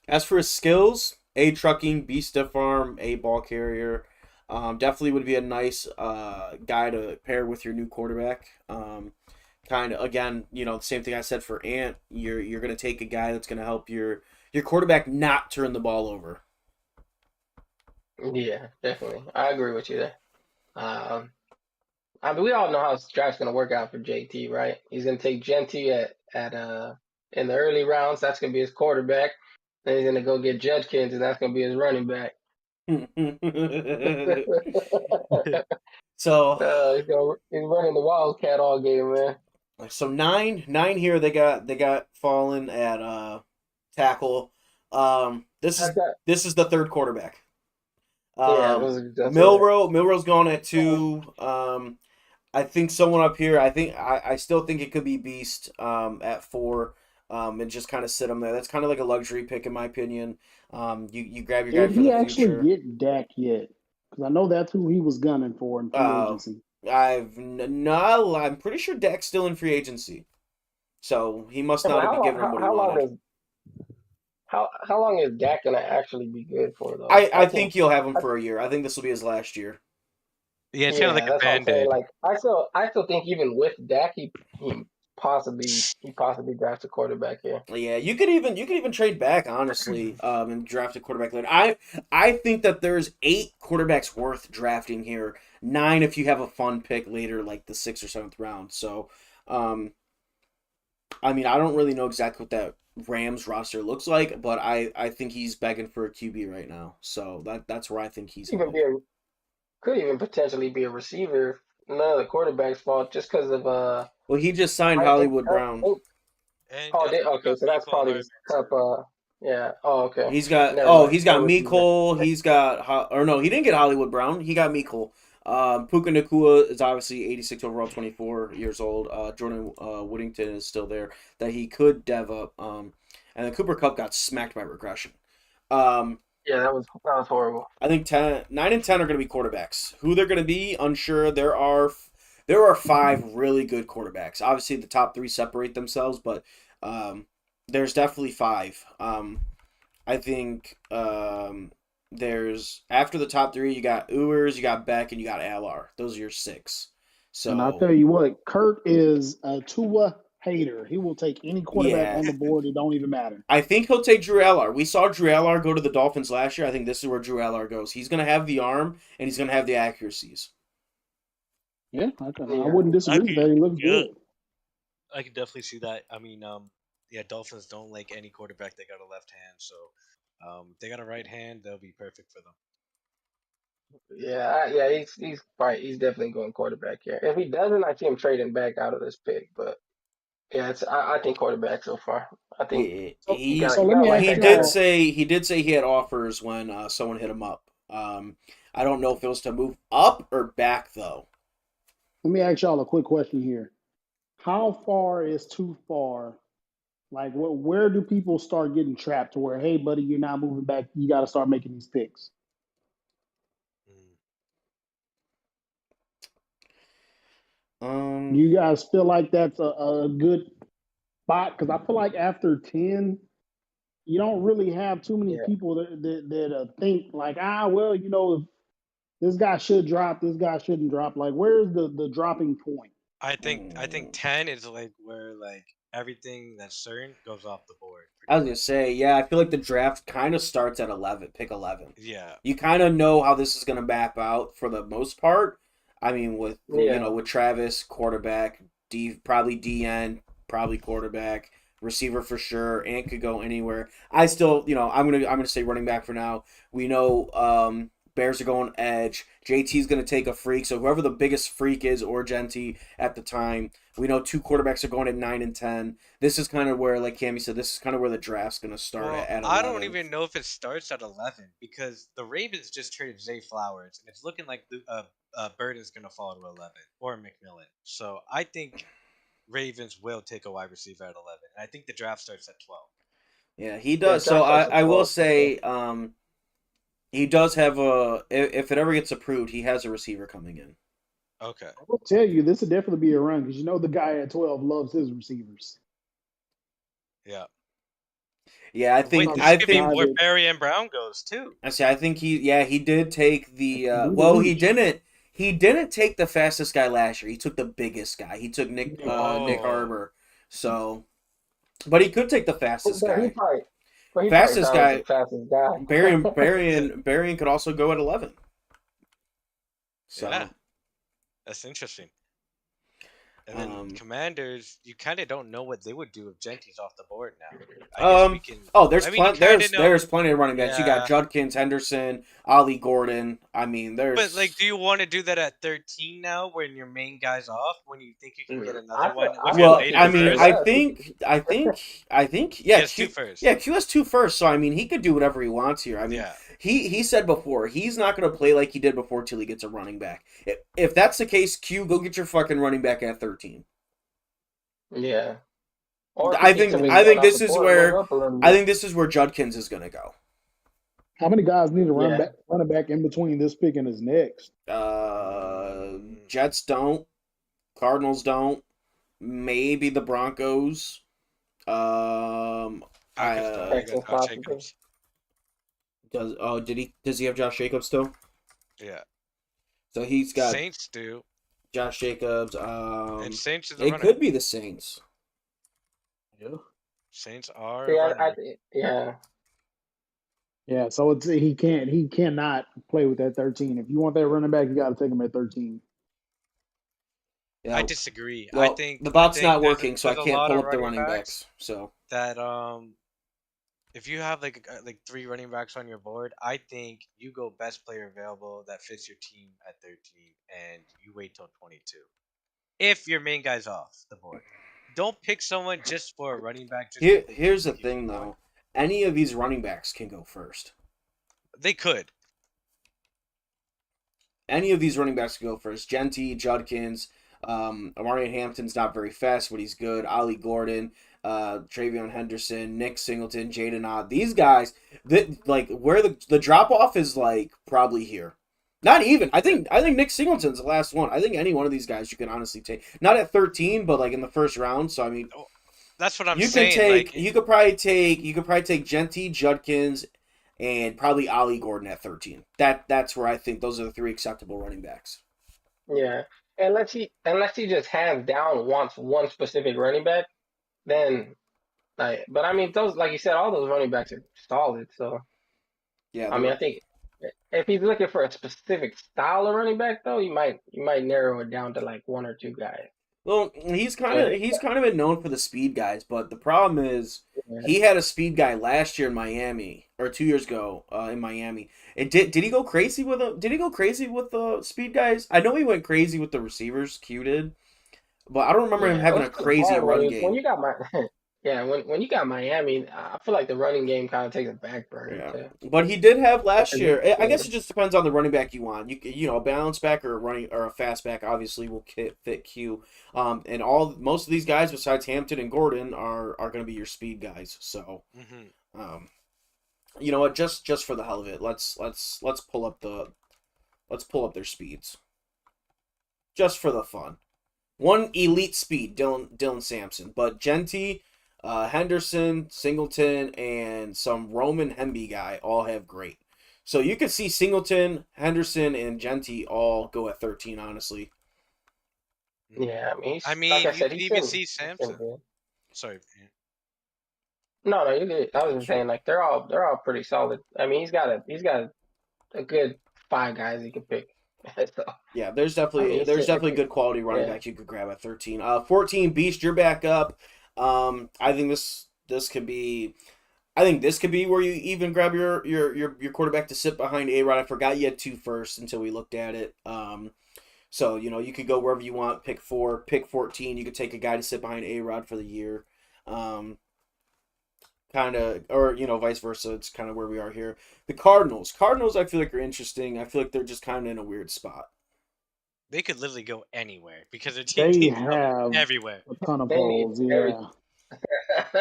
As for his skills, A trucking, B stiff arm, A ball carrier. Definitely would be a nice guy to pair with your new quarterback. Kind of again, the same thing I said for Ant. You're gonna take a guy that's gonna help your quarterback not turn the ball over. Yeah, definitely. I agree with you there. Um, I mean, we all know how this draft's gonna work out for JT, right? He's gonna take Genty at in the early rounds. That's gonna be his quarterback. Then he's gonna go get Judkins, and that's gonna be his running back. so He's running the Wildcat all game, man. so nine here they got fallen at tackle. This I is got, this is the third quarterback. yeah, that's it. Milroe's going at 2. I think someone up here. I still think it could be Beast at 4. And just kind of sit him there. That's kind of like a luxury pick in my opinion. You grab your Did guy for he the actually future. get Dak yet? Because I know that's who he was gunning for in free Uh, agency. no, I'm pretty sure Dak's still in free agency. So he must Yeah, but not be giving him what he how long wanted. does how long is Dak gonna actually be good for though? I I think think. you'll have him I, for a year. I think this will be his last year. Yeah, it's kind of like yeah, a that's what I'm saying. band-aid. Like I still think even with Dak, he possibly drafts a quarterback here. Yeah, you could even trade back honestly, and draft a quarterback later. I think that there's 8 quarterbacks worth drafting here. 9 if you have a fun pick later, like the 6th or 7th round. So, um, I mean, I don't really know exactly what that Rams roster looks like, but I think he's begging for a QB right now. So that's where I think he's Even headed. be a could even potentially be a receiver. None of the quarterback's fault, just because of Well, he just signed I think Hollywood Brown. And oh, you okay, got so that's Miko probably his Hardman cup. too. Yeah. Oh, okay. Never mind. He's No got receiver. Mikol. He's got or no, he didn't get Hollywood Brown. He got Mikol. Puka Nakua is obviously 86 overall, 24 years old. Jordan Whittington is still there that he could dev up. And then Cooper Cup got smacked by regression. Um, Yeah, that was horrible. I think 9 and 10 are going to be quarterbacks. Who they're going to be, unsure. There are 5 really good quarterbacks. Obviously, the top 3 separate themselves, but there's definitely 5. I think there's after the top 3, you got Ewers, you got Beck, and you got Allar. Those are your 6. And I'll So tell you what, Kurt is a Tua hater. He will take any quarterback yeah, on the board. It don't even matter. I think he'll take Drew Allar. We saw Drew Allar go to the Dolphins last year. I think this is where Drew Allar goes. He's going to have the arm and he's going to have the accuracies. Yeah, I Yeah. wouldn't I disagree with could, that. He looks yeah, good. I could definitely see that. I mean, yeah, Dolphins don't like any quarterback that got a left hand, so they got a right hand, they'll be perfect for them. Yeah. He's right. He's definitely going quarterback here. If he doesn't, I see him trading back out of this pick. But yeah, I think quarterback so far. I think He So, you he so gotta you let gotta me like ask he that guy did to. y'all. say he had offers when someone hit him up. I don't know if it was to move up or back though. Let me ask y'all a quick question here. How far is too far? Like, where do people start getting trapped to where, hey, buddy, you're not moving back. You got to start making these picks. Mm. Do Um, you guys feel like that's a good spot? Because I feel like after 10, you don't really have too many Yeah. people that think like, well, if this guy should drop, this guy shouldn't drop. Like, where's the dropping point? I think 10 is like where like everything that's certain goes off the board I pretty was gonna much. say, yeah, I feel like the draft kind of starts at 11, pick 11. Yeah. You kind of know how this is gonna map out for the most part. I mean, Yeah. with Travis, quarterback, probably DN, probably quarterback, receiver for sure, and could go anywhere. I still, I'm gonna say running back for now. We know Bears are going edge. JT's gonna take a freak, so whoever the biggest freak is, or Genti at the time, we know 2 quarterbacks are going at 9 and 10. This is kind of where, like Cammy said, this is kind of where the draft's gonna start Well, at I don't 11. even know if it starts at 11 because the Ravens just traded Zay Flowers, and it's looking like Burden's going to fall to 11 or McMillan. So I think Ravens will take a wide receiver at 11, and I think the draft starts at 12. Yeah, he Yeah. does. So Draft starts at I will 12 for sure. say, he does have if it ever gets approved, he has a receiver coming in. Okay. I will tell you, this would definitely be a run because the guy at 12 loves his receivers. Yeah. Yeah, Wait, Talking this I about could be guy think where that Barry and Brown goes too. I say I think he did take the he the well reach. he didn't take the fastest guy last year. He took the biggest guy. He took Nick Oh, Harbor. So, but he could take the fastest But he guy. probably, but he probably Fastest found the guy. fastest guy. Barian could also go at 11. yeah, So, that's interesting. And then um, Commanders, you kind of don't know what they would do if Genti's off the board now. I guess we Um. can. Oh, I mean, you kind of know. there's plenty of running backs. You got Yeah. Judkins, Henderson, Ollie Gordon. I mean, But like, do there's you want to do that at 13 now, when your main guy's off? When you think you can get I another feel one I with your feel like well. he later I could mean, trade first? up. I think He yeah. has two first. Yeah, Q has 2 firsts, so I mean, he could do whatever he wants here. I mean, Yeah. he said before he's not going to play like he did before till he gets a running back. If that's the case, Q, go get your fucking running back at 13. Yeah. Or if he thinks of his I butt think off the this is board, move where up a little bit. Judkins is going to go. How many guys need to Yeah. running back in between this pick and his next? Mm, Jets don't. Cardinals don't. maybe the Broncos. I could still. You got Texans Josh possibly. Jacobs. does he have Josh Jacobs still? Yeah. So he's got Saints do, Josh Jacobs. and Saints is the It runner. could be the Saints. Yeah. Saints are a Yeah, runner. yeah. Yeah, so he cannot play with that 13. If you want that running back, you got to take him at 13. I Yeah. disagree. Well, the I bot's think not working, so I there's a can't lot pull of up the running running backs backs. So that if you have like 3 running backs on your board, I think you go best player available that fits your team at 13, and you wait till 22. If your main guy's off the board, don't pick someone just for a running back just because they here's the give thing, you one. though. Any of these running backs can go first. They could. Any of these running backs can go first. Genty, Judkins, Amari Hampton's not very fast, but he's good. Ollie Gordon, Travion Henderson, Nick Singleton, Jaden Ott. These guys, that like where the drop off is like probably here. Not even. I think Nick Singleton's the last one. I think any one of these guys you can honestly take. Not at 13, but like in the first round. So I mean, Oh, that's what I'm you can saying. take Like, you could probably take Genty, Judkins, and probably Ollie Gordon at 13. That's where I think those are the 3 acceptable running backs. Yeah. Unless he just hands down wants one specific running back, then but I mean those like you said, all those running backs are solid. So Yeah, I mean they're I think if he's looking for a specific style of running back though, you might narrow it down to like 1 or 2 guys. well, he's kind But of he's kind of been known for the speed guys, but the problem is yeah, he had a speed guy last year in Miami or 2 years ago in Miami. And did he go crazy with him? Did he go crazy with the speed guys? I know he went crazy with the receivers. Q did, but I don't remember him yeah, having well, a it's kind of crazy hard run when game. you got my yeah when you got Miami, I feel like the running game kind of takes a back burner Yeah, to but he did have last because year. I guess it just depends on the running back you want. A balance back or a running or a fast back obviously will fit Q. And most of these guys besides Hampton and Gordon are going to be your speed guys. So, hmm um, you know what? Just for the hell of it, let's pull up their speeds just for the fun. One elite speed, Dylan Sampson, but Genty, Henderson, Singleton, and some Roman Hemby guy all have great. So you could see Singleton, Henderson, and Genty all go at 13. Honestly, yeah. I mean I like I mean, you said, could even see he's been Samson. good. Sorry. No, you good. I was just sure. saying like they're all pretty solid. I mean he's got a good 5 guys he could pick. So Yeah, there's I mean definitely he's there's sitting definitely good quality running yeah. backs you could grab at 13. 14, Beast, you're back up. I think this could be. I think this could be where you even grab your quarterback to sit behind A Rod. I forgot you had 2 firsts until we looked at it. So you could go wherever you want. Pick 4, pick 14. You could take a guy to sit behind A Rod for the year. Um, kind of, or vice versa. It's kind of where we are here. The Cardinals. Cardinals, I feel like are interesting. I feel like they're just kind of in a weird spot. They could literally go anywhere because their team They needs help have everywhere. a ton of They need holes. Yeah. everything.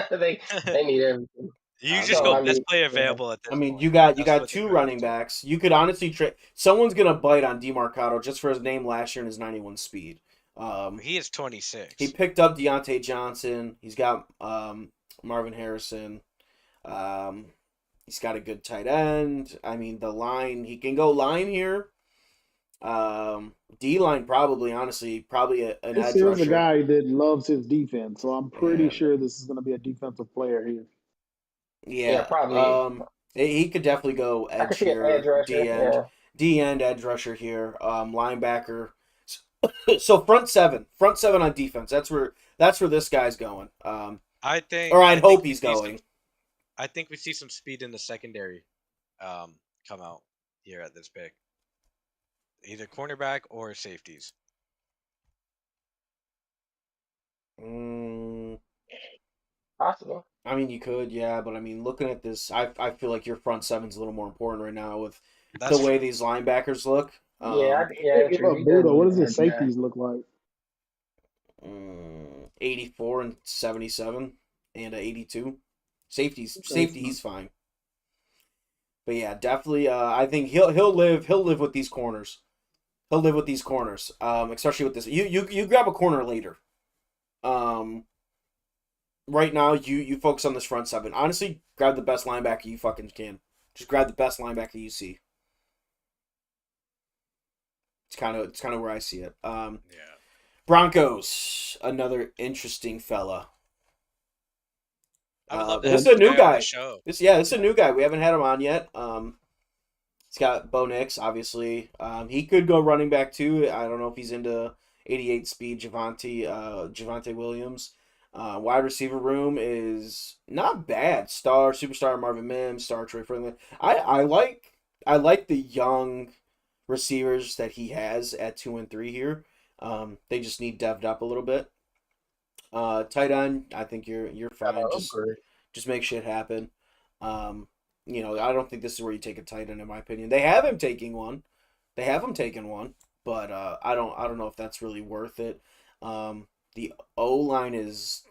they need everything. You just They go So I best mean player yeah. available at I this mean, you point. got you That's got what they 2 gravity running to. backs. You could honestly trade. Someone's gonna bite on DeMarcado just for his name last year and his 91 speed. He is He 26. picked up Deontay Johnson. He's got Marvin Harrison. Um, he's got a good tight end. I mean, the line he can go line here. D line probably, honestly, probably an This edge is a rusher. guy that loves his defense, so I'm pretty And sure this is going to be a defensive player here. Yeah, yeah, probably he could definitely go I edge could see an edge here, rusher. Yeah. D end edge rusher here, linebacker. So front seven on defense. That's where this guy's going. I think Or I I'd think hope we he's see some going. I think we see some speed in the secondary come out here at this pick. Either cornerback or safeties. Mm, Possible. I mean, you could, yeah, but I mean, looking at this, I feel like your front seven's a little more important right now with the That's way true. these linebackers look. Yeah, Um, They yeah, give true. up He does Budo. What need does an his edge guy. safeties look like? 84 and 77 and a 82. Okay, Safety, he's fine. But yeah, definitely. I think he'll live with these corners. He'll live with these corners. Especially with this. You grab a corner later. Right now, you focus on this front seven. Honestly, grab the best linebacker you fucking can. Just grab the best linebacker you see. It's kind of where I see it. Yeah. Broncos, another interesting fella. I would love to This have is a this new guy on the guy. show. This is a Yeah. new guy. We haven't had him on yet. He's got Bo Nix, obviously. He could go running back too. I don't know if he's into 88 speed Javante Williams. Wide receiver room is not bad. Superstar Marvin Mims, star Troy Franklin. I like the young receivers that he has at 2 and 3 here. They just need devved up a little bit. Tight end, I think you're Got fine. an Just upgrade. just make shit happen. Um, I don't think this is where you take a tight end, in my opinion. They have him taking one. They have him taking one, but I don't know if that's really worth it. The O line is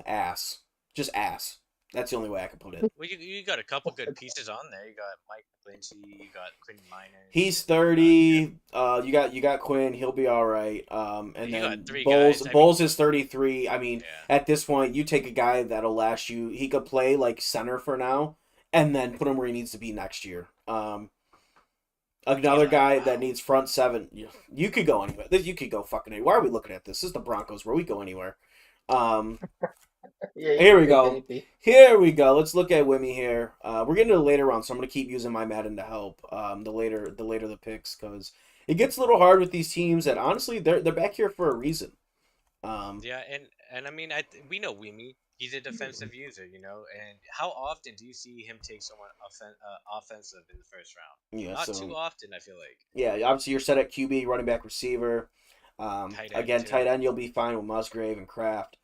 ass, just ass. That's the only way I can put it. Well, you got a couple good pieces on there. You got Mike Lindsey, you got Quinn Miners, He's and you got 30. You got Quinn. He'll be all right. And you got then three Bowles guys. I mean, Bowles is 33. I mean, yeah, at this point, you take a guy that'll last you. He could play like center for now, and then put him where he needs to be next year. Another Eli, guy that wow. needs front seven. You could go anywhere. You could go fucking anywhere. Why are we looking at this? This is the Broncos, where we go anywhere. Um, Yeah, you Here can we take go. anything. Here we go. Let's look at Wimmy here. We're getting to the later round, so I'm gonna keep using my Madden to help. The later the picks, because it gets a little hard with these teams that honestly they're back here for a reason. Um, Yeah, and I mean, we know Wimi. He's a defensive user, you know. And how often do you see him take someone offensive in the first round? yeah. Not too So often, I feel like. yeah, obviously you're set at QB, running back, receiver. Tight end Again, tight too. end you'll be fine with Musgrave and Kraft.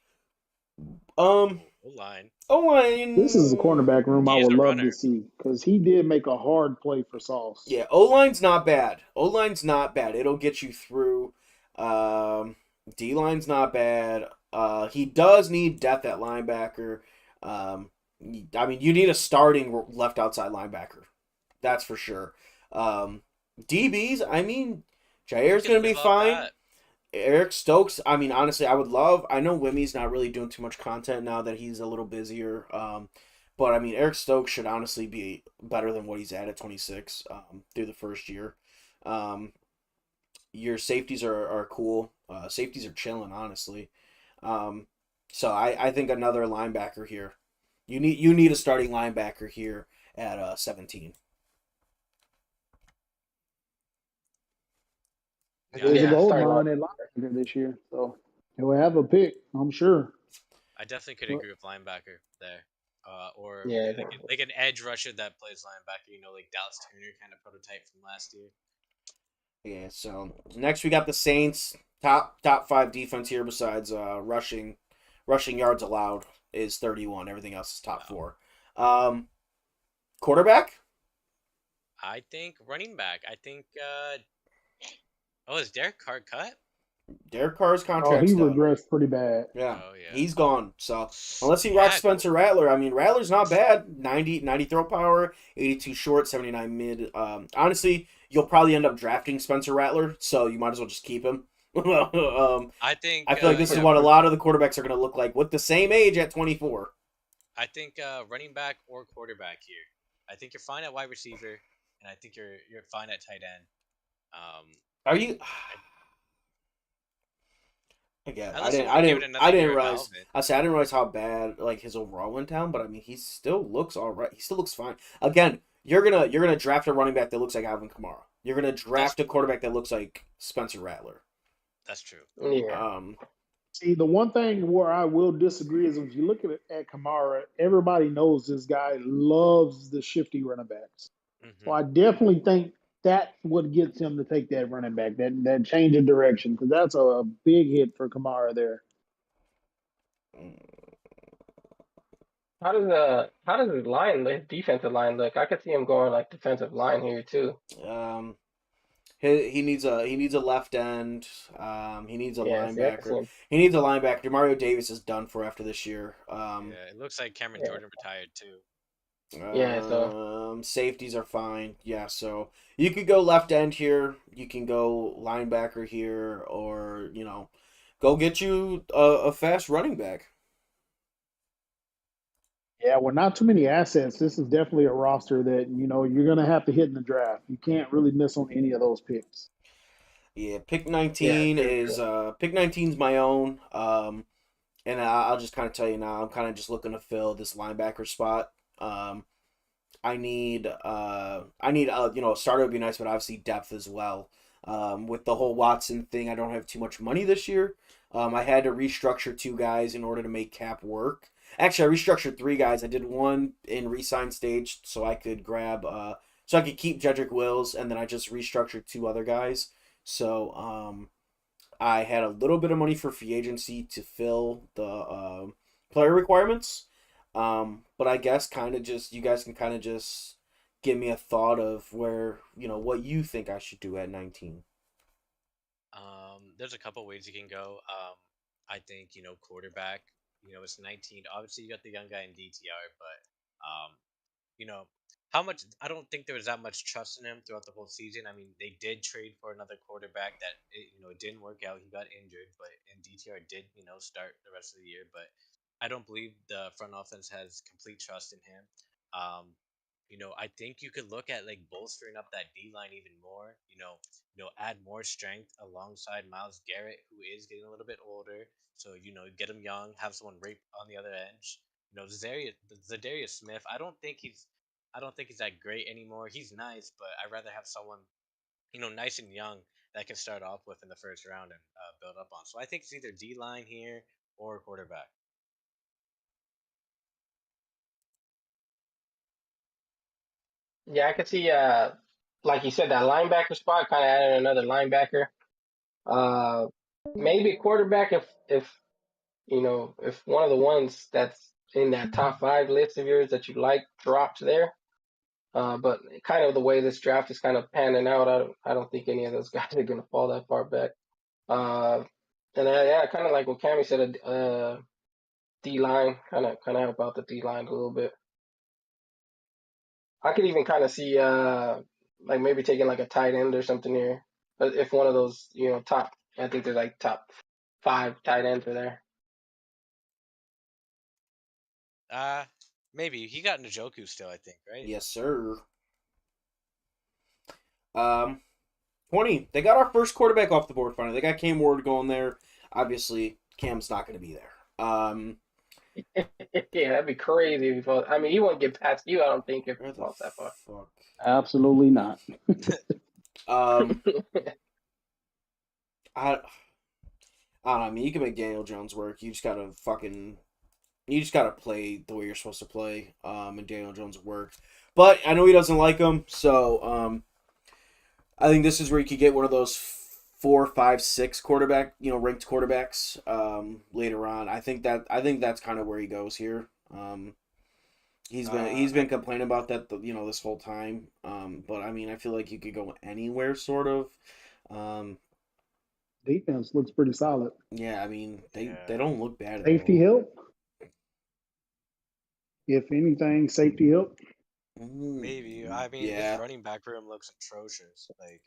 Um, O line. O This is a line. cornerback room I He is would a love to runner. see because he did make a hard play for Sauce. Yeah, O line's not bad. O line's not bad. It'll get you through. Um, D line's not bad. He does need depth at linebacker. Um, I mean, you need a starting left outside linebacker. That's for sure. DBs, I mean, You Jair's can gonna be live off fine. that. Eric Stokes, I mean, honestly, I would love. I know Wimmy's not really doing too much content now that he's a little busier. But I mean, Eric Stokes should honestly be better than what he's at 26 through the first year. Um, your safeties are cool. Safeties are chilling, honestly. Um, so I think another linebacker here. You need a starting linebacker here at 17. Yeah, There's a Yeah, gold starting mine line. at linebacker this year, so he'll have a pick, I'm sure. I definitely could But agree with linebacker there. Or Yeah, like an edge rusher that plays linebacker, you know, like Dallas Turner kind of prototype from last year. Yeah. So next we got the Saints. Top five defense here besides rushing yards allowed is 31. Everything else is top Wow. four. Quarterback. I think running back. I think. Oh, is Derek Carr cut? Derek Carr's oh, he contract's done. regressed pretty bad. Yeah, Oh yeah. he's gone. So unless he rocks Yeah. Spencer Rattler, I mean Rattler's not bad. 90 throw power, 82 short, 79 mid. Honestly, you'll probably end up drafting Spencer Rattler, so you might as well just keep him. I think. I feel like this is Yeah. what a lot of the quarterbacks are going to look like with the same age at 24. I think running back or quarterback here. I think you're fine at wide receiver, and I think you're fine at tight end. Um, Are you? Again, I unless you didn't, want I to give it didn't, another I didn't year of realize. Alvin. I didn't realize how bad like his overall went down. But I mean, he still looks all right. He still looks fine. Again, you're gonna draft a running back that looks like Alvin Kamara. You're gonna draft a quarterback that looks like Spencer Rattler. That's true. yeah. Um, See, the one thing where I will disagree is if you look at Kamara, everybody knows this guy loves the shifty running backs. So Hmm. I definitely think that's what gets him to take that running back, that change of direction, because that's a big hit for Kamara there. How does his defensive line look? I could see him going like defensive line here too. um, he needs a left end. He needs a Yeah, see, I could see linebacker. him. He needs a linebacker. Demario Davis is done for after this year. Yeah, it looks like Cameron Yeah, Jordan retired too. yeah. So Safeties are fine. Yeah, so you could go left end here. You can go linebacker here, or Go get you a fast running back. Yeah, well, not too many assets. This is definitely a roster that you're gonna have to hit in the draft. You can't really miss on any of those picks. Yeah, pick Yeah, 19 true, is true. pick 19's my own. And I'll just kind of tell you now, I'm kind of just looking to fill this linebacker spot. Um, a starter would be nice, but obviously depth as well. With the whole Watson thing, I don't have too much money this year. I had to restructure two guys in order to make cap work. Actually, I restructured three guys. I did one in resign stage so I could so I could keep Jedrick Wills, and then I just restructured two other guys. So I had a little bit of money for free agency to fill the player requirements. But I guess kind of just you guys can kind of just give me a thought of where what you think I should do at 19. There's a couple ways you can go. I think quarterback. It's 19. Obviously, you got the young guy in DTR, but you know, how much? I don't think there was that much trust in him throughout the whole season. I mean, they did trade for another quarterback that it didn't work out. He got injured, but and DTR did start the rest of the year. But I don't believe the front offense has complete trust in him. Um, I think you could look at like bolstering up that D line even more. Add more strength alongside Miles Garrett, who is getting a little bit older. So get him young, have someone right on the other edge. Zadarius Smith. I don't think he's that great anymore. He's nice, but I'd rather have someone nice and young that I can start off with in the first round and build up on. So I think it's either D line here or quarterback. Yeah, I could see like you said, that linebacker spot, kind of adding another linebacker. Uh, maybe quarterback if one of the ones that's in that top five list of yours that you like drops there. But kind of the way this draft is kind of panning out, I don't think any of those guys are going to fall that far back. Uh, and yeah, kind of like what Cammy said, D line, kind of help out the D line a little bit. I could even kind of see like maybe taking like a tight end or something here. But if one of those top, I think there's like top five tight ends are there. Uh Maybe he got Njoku still. I think right. Yes, sir. 20. They got our first quarterback off the board finally. They got Cam Ward going there. Obviously, Cam's not going to be there. Yeah, that'd be crazy if he falls. I mean, he won't get past you. I don't think if he Where the falls that far. fuck? Absolutely not. Um, I, I don't know. I mean, you can make Daniel Jones work. You just gotta play the way you're supposed to play. And Daniel Jones work. But I know he doesn't like him, so I think this is where you could get one of those 4, 5, 6 ranked quarterbacks later on. I think that's kind of where he goes here. He's been complaining about that this whole time. But I mean I feel like you could go anywhere sort of. Um, Defense looks pretty solid. yeah, I mean they Yeah. don't look bad at Safety all. help, if anything, safety help. Maybe. I mean, his Yeah. running back room looks atrocious. Like,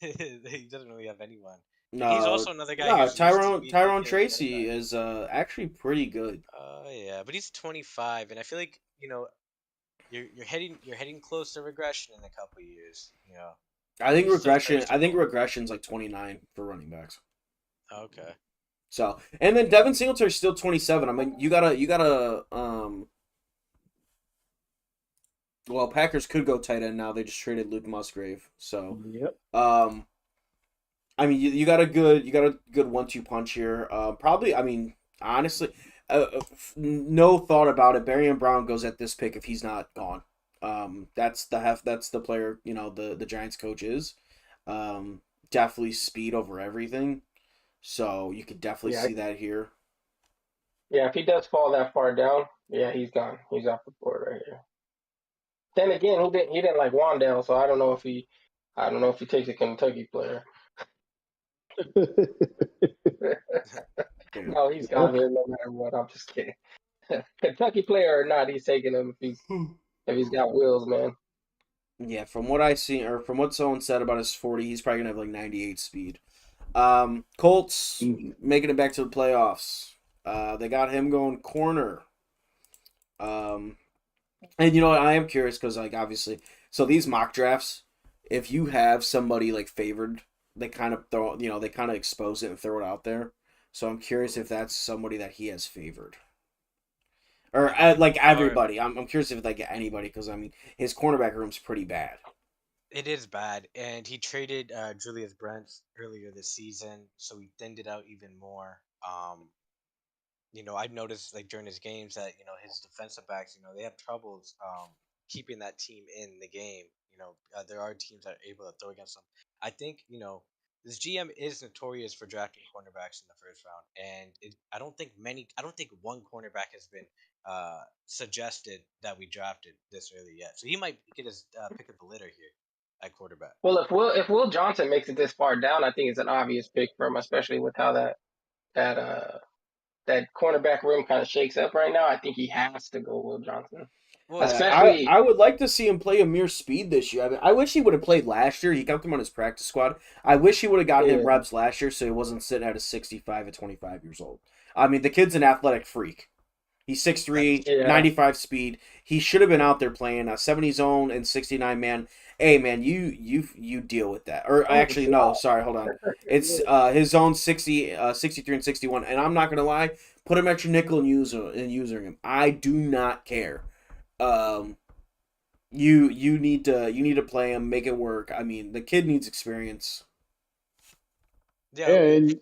he doesn't really have anyone. And he's No, also another guy no. who's used to being like Tyrone a running Tracy back. is actually pretty good. Yeah, but he's 25, and I feel like you're heading close to regression in a couple years. He's still I think serviceable. regression's like 29 for running backs. Okay. So, and then Devin Singletary's still 27. I mean, you gotta well, Packers could go tight end now. They just traded Luke Musgrave. So, Yep. I mean, you got a good 1-2 punch here. Probably, I mean, honestly, no thought about it. Barry and Brown goes at this pick if he's not gone. That's the player, the Giants coach is. Definitely speed over everything. So you could definitely Yeah, see that here. yeah. If he does fall that far down, yeah, he's gone. He's off the board right here. Then again, he didn't like Wandale, so I don't know if he takes a Kentucky player. Damn. No, he's gone Look, here no matter what. I'm just kidding. Kentucky player or not, he's taking him if he's got wheels, man. Yeah, from what I see, or from what someone said about his 40, he's probably gonna have like 98 speed. Colts Easy. making it back to the playoffs. They got him going corner. Um, and you know what? I am curious because like obviously, so these mock drafts, if you have somebody like favored, they kind of throw, they kind of expose it and throw it out there. So I'm curious if that's somebody that he has favored, or like Or everybody. I'm curious if like anybody because I mean his cornerback room's pretty bad. it is bad, and he traded Julius Brent earlier this season, so he thinned it out even more. I've noticed like during his games that his defensive backs, they have troubles keeping that team in the game. There are teams that are able to throw against them. I think this GM is notorious for drafting cornerbacks in the first round, and I don't think one cornerback has been suggested that we drafted this early yet. So he might get his pick of the litter here at quarterback. Well, if Will Johnson makes it this far down, I think it's an obvious pick for him, especially with how that that cornerback room kind of shakes up right now. I think he has to go Will Johnson, Well, it's kind of especially I would like to see him play a mere speed this year. I mean, I wish he would have played last year. He kept him on his practice squad. I wish he would have got him yeah. reps last year so he wasn't sitting at a 65 at 25 years old. I mean, the kid's an athletic freak. He's that is 6'3", true. Yeah. 95 speed. He should have been out there playing a 70 zone and 69 man. Hey man, you deal with that. Or actually no, sorry, hold on. It's his zone 60 63 and 61 and I'm not going to lie, put him at your nickel and using him. I do not care. Um you need to play him, make it work. I mean, the kid needs experience. Yeah, And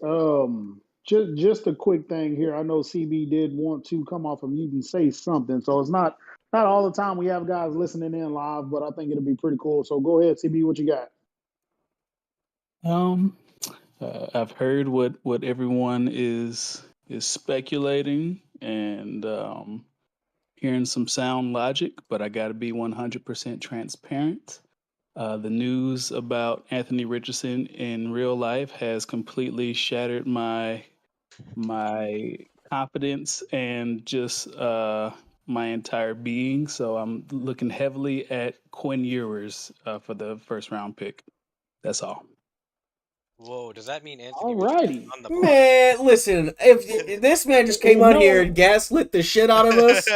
just a quick thing here. I know CB did want to come off of mute and say something, so it's not all the time we have guys listening in live, but I think it'll be pretty cool. So go ahead, CB, what you got? Um, I've heard what everyone is speculating and hearing some sound logic, but I got to be 100% transparent. The news about Anthony Richardson in real life has completely shattered my confidence and just my entire being. So I'm looking heavily at Quinn Ewers for the first round pick. That's all. whoa, does that mean Anthony All Richardson righty. on the block? Man, listen, if this man just came on here and No, gaslit the shit out of us,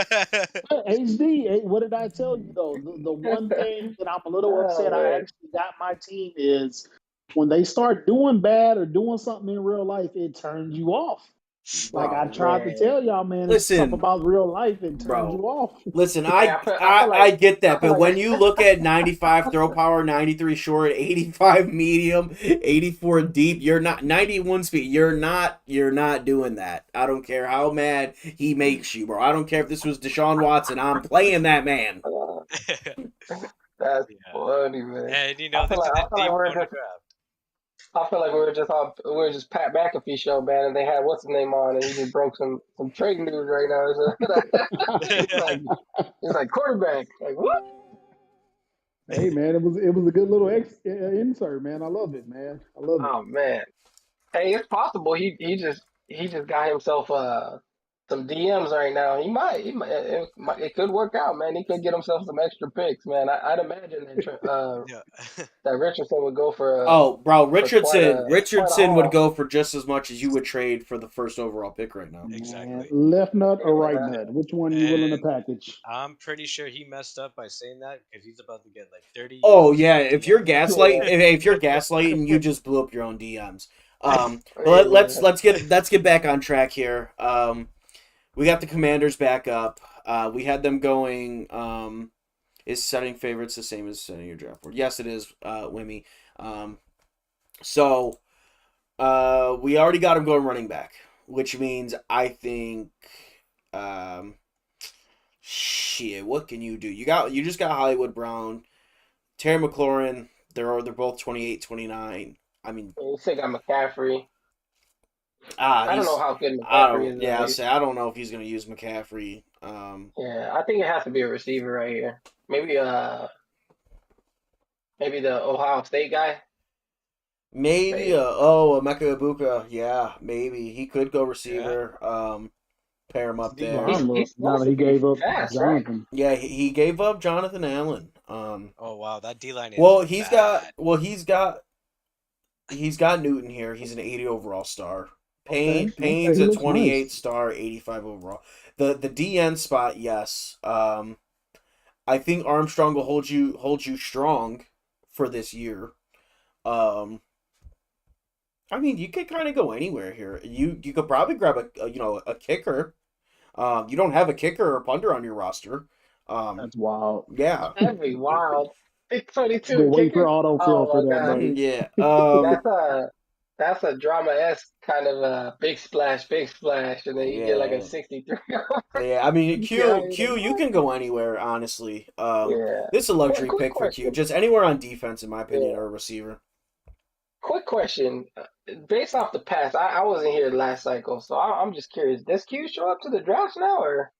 HD, what did I tell you though? The one thing that I'm a little Oh upset I man. actually got my team is when they start doing bad or doing something in real life, it turns you off. Like I bro. tried to Man. tell y'all, man, it's something Listen, about real life, it turns you bro. off. Listen, Hey, I feel I like get I that, feel but like when you look at 95 throw power, 93 short, 85 medium, 84 deep, you're not 91 speed. You're not doing that. I don't care how mad he makes you, bro. I don't care if this was Deshaun Watson. I'm playing that man. that's Yeah, funny, man. and I feel this like is I a feel like deep we're corner just draft. I feel like we were just Pat McAfee show, man, and they had what's his name on, and he just broke some trading news right now. So, he's like he's like quarterback, like what? Hey man, it was a good little insert, man. I love it, man. I love it. Oh man. Hey, it's possible he just got himself some DMs right now. It could work out, man. He could get himself some extra picks, man. I'd imagine Yeah, that Richardson would go Oh, bro, for quite a Richardson would haul. go for just as much as you would trade for the first overall pick right now. Man, exactly. left nut or right Yeah. nut? Which one you willing to And package? I'm pretty sure he messed up by saying that because he's about to get like 30 Oh years yeah, of if you're DMs. gaslight, Yeah. if you're gaslighting, you just blew up your own DMs. But Yeah. let's get back on track here. We got the Commanders back up. We had them going. Is setting favorites the same as setting your draft board? Yes, it is, Wimmy. So we already got him going running back, which means I think. Shit, what can you do? You just got Hollywood Brown, Terry McLaurin. They're both 28, 29. I mean, You still got McCaffrey. I don't know he's how good I McCaffrey don't is yeah, though. I say I don't know if he's gonna use McCaffrey. Yeah, I think it has to be a receiver right here. Maybe the Ohio State guy. Maybe Say, Emeka Ibuka, yeah, maybe he could go Yeah, receiver. Pair him up Steve. there. he's Look, he's now supposed that to he be gave up fast, right? Jonathan. Yeah, he gave up Jonathan Allen. Oh wow, that D line is Well, bad. he's got He's got Newton here. He's an 80 overall star. Okay, okay, Payne's he a looks 28 nice. star, 85 overall. The DN spot, yes. I think Armstrong will hold you strong for this year. Um, I mean, you could kind of go anywhere here. You could probably grab a kicker. You don't have a kicker or punter on your roster. Um, That's wild. yeah, That'd be wild. Pick 22 We'll wait for kicker. autofill for Oh my that, god, buddy. yeah. that's a that's a drama-esque kind of a big splash, and then you get like a Yeah. 63. Yeah, I mean Yeah, Q you can go anywhere, honestly. yeah. This is a Quick, luxury quick pick for Q. question. Just anywhere on defense, in my opinion, Yeah. or a receiver. Quick question. Based off the past, I wasn't here last cycle, so I'm just curious. Does Q show up to the draft now, or?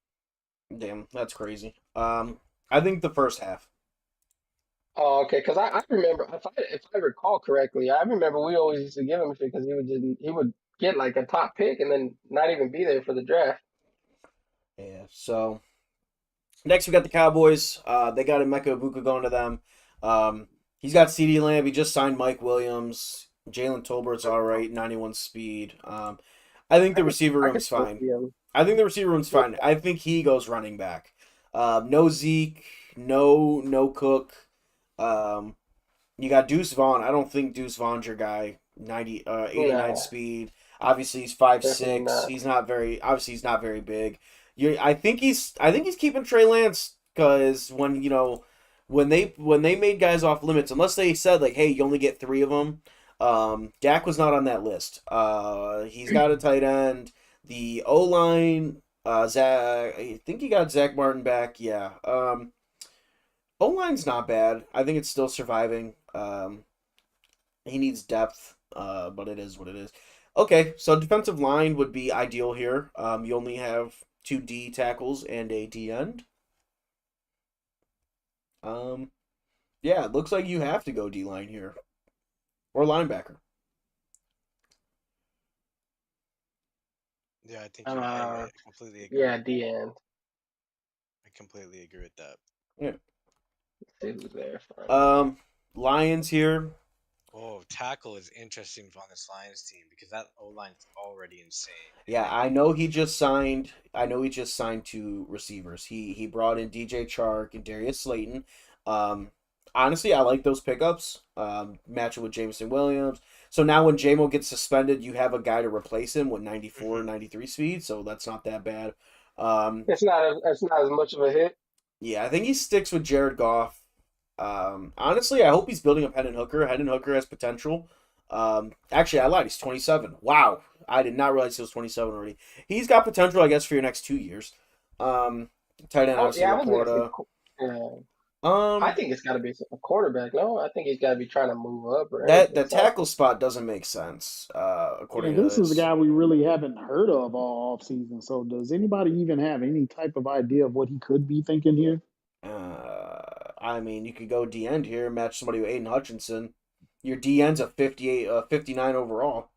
Damn, that's crazy. I think the first half. Oh, okay. Because I remember, if I recall correctly, I remember we always used to give him shit because he would get like a top pick and then not even be there for the draft. Yeah. So next we got the Cowboys. They got Emeka Ibuka going to them. He's got CeeDee Lamb. He just signed Mike Williams. Jalen Tolbert's all right, 91 speed. I think the receiver I could room's still fine. see him. I think the receiver room's Yeah, fine. I think he goes running back. No Zeke, no Cook. Um, you got Deuce Vaughn. I don't think Deuce Vaughn's your guy. 89 nah, speed. Obviously he's five definitely six. not. He's not very big. I think he's keeping Trey Lance because when they made guys off limits, unless they said like, hey, you only get three of them. Dak was not on that list. He's got a tight end. The O line. Zach. I think he got Zach Martin back. Yeah. O line's not bad. I think it's still surviving. He needs depth, but it is what it is. Okay, so defensive line would be ideal here. You only have two D tackles and a D end. Um, yeah, it looks like you have to go D line here or linebacker. Yeah, I think you're right. Uh, I completely agree. yeah, the end. I completely agree with that. Yeah. See who's there for him. Um, Lions here. Oh, tackle is interesting on this Lions team because that O line's already insane. Yeah, I know he just signed. I know he just signed two receivers. He brought in DJ Chark and Darius Slayton. Um, honestly, I like those pickups. Matching with Jameson Williams. So now when JMO gets suspended, you have a guy to replace him with 94, Hmm. 93 speed. So that's not that bad. Um, It's not as much of a hit. yeah, I think he sticks with Jared Goff. Honestly, I hope he's building up Hendon Hooker. Hendon Hooker has potential. Actually, I lied. He's 27. Wow, I did not realize he was 27 already. He's got potential, I guess, for your next 2 years. Um, Tight end, Oh, obviously, yeah, I was gonna say. Laporta. Yeah, I Um, think it's got to be a quarterback. No, I think he's got to be trying to move up or that anything. the So tackle spot doesn't make sense, Yeah, according to this is a this. guy we really haven't heard of all offseason. So does anybody even have any type of idea of what he could be thinking here? I mean, you could go D end here, match somebody with Aiden Hutchinson. Your D end's a 58, 59 overall.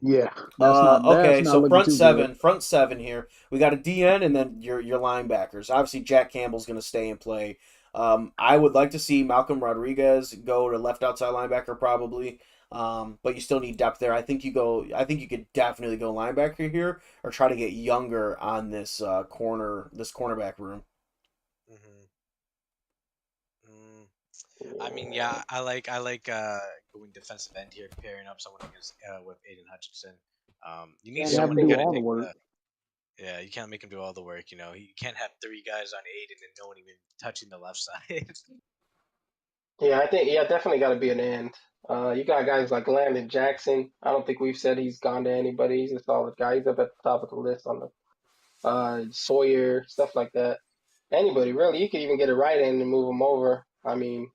Yeah, that's Okay, not so looking too good. front seven here. We got a DN and then your linebackers. Obviously, Jack Campbell's going to stay and play. I would like to see Malcolm Rodriguez go to left outside linebacker probably. But you still need depth there. I think you go. I think you could definitely go linebacker here or try to get younger on this cornerback room. Hmm. I mean, yeah, I like going defensive end here, pairing up someone against with Aiden Hutchinson. You need Can't yeah, I have someone him to think do kind of all the take work. the. Yeah, you can't make him do all the work. You can't have three guys on Aiden and no one even touching the left side. yeah, I think yeah, definitely got to be an end. You got guys like Landon Jackson. I don't think we've said he's gone to anybody. He's a solid guy. He's up at the top of the list on the Sawyer stuff like that. Anybody really? You could even get a right end and move him over. I mean,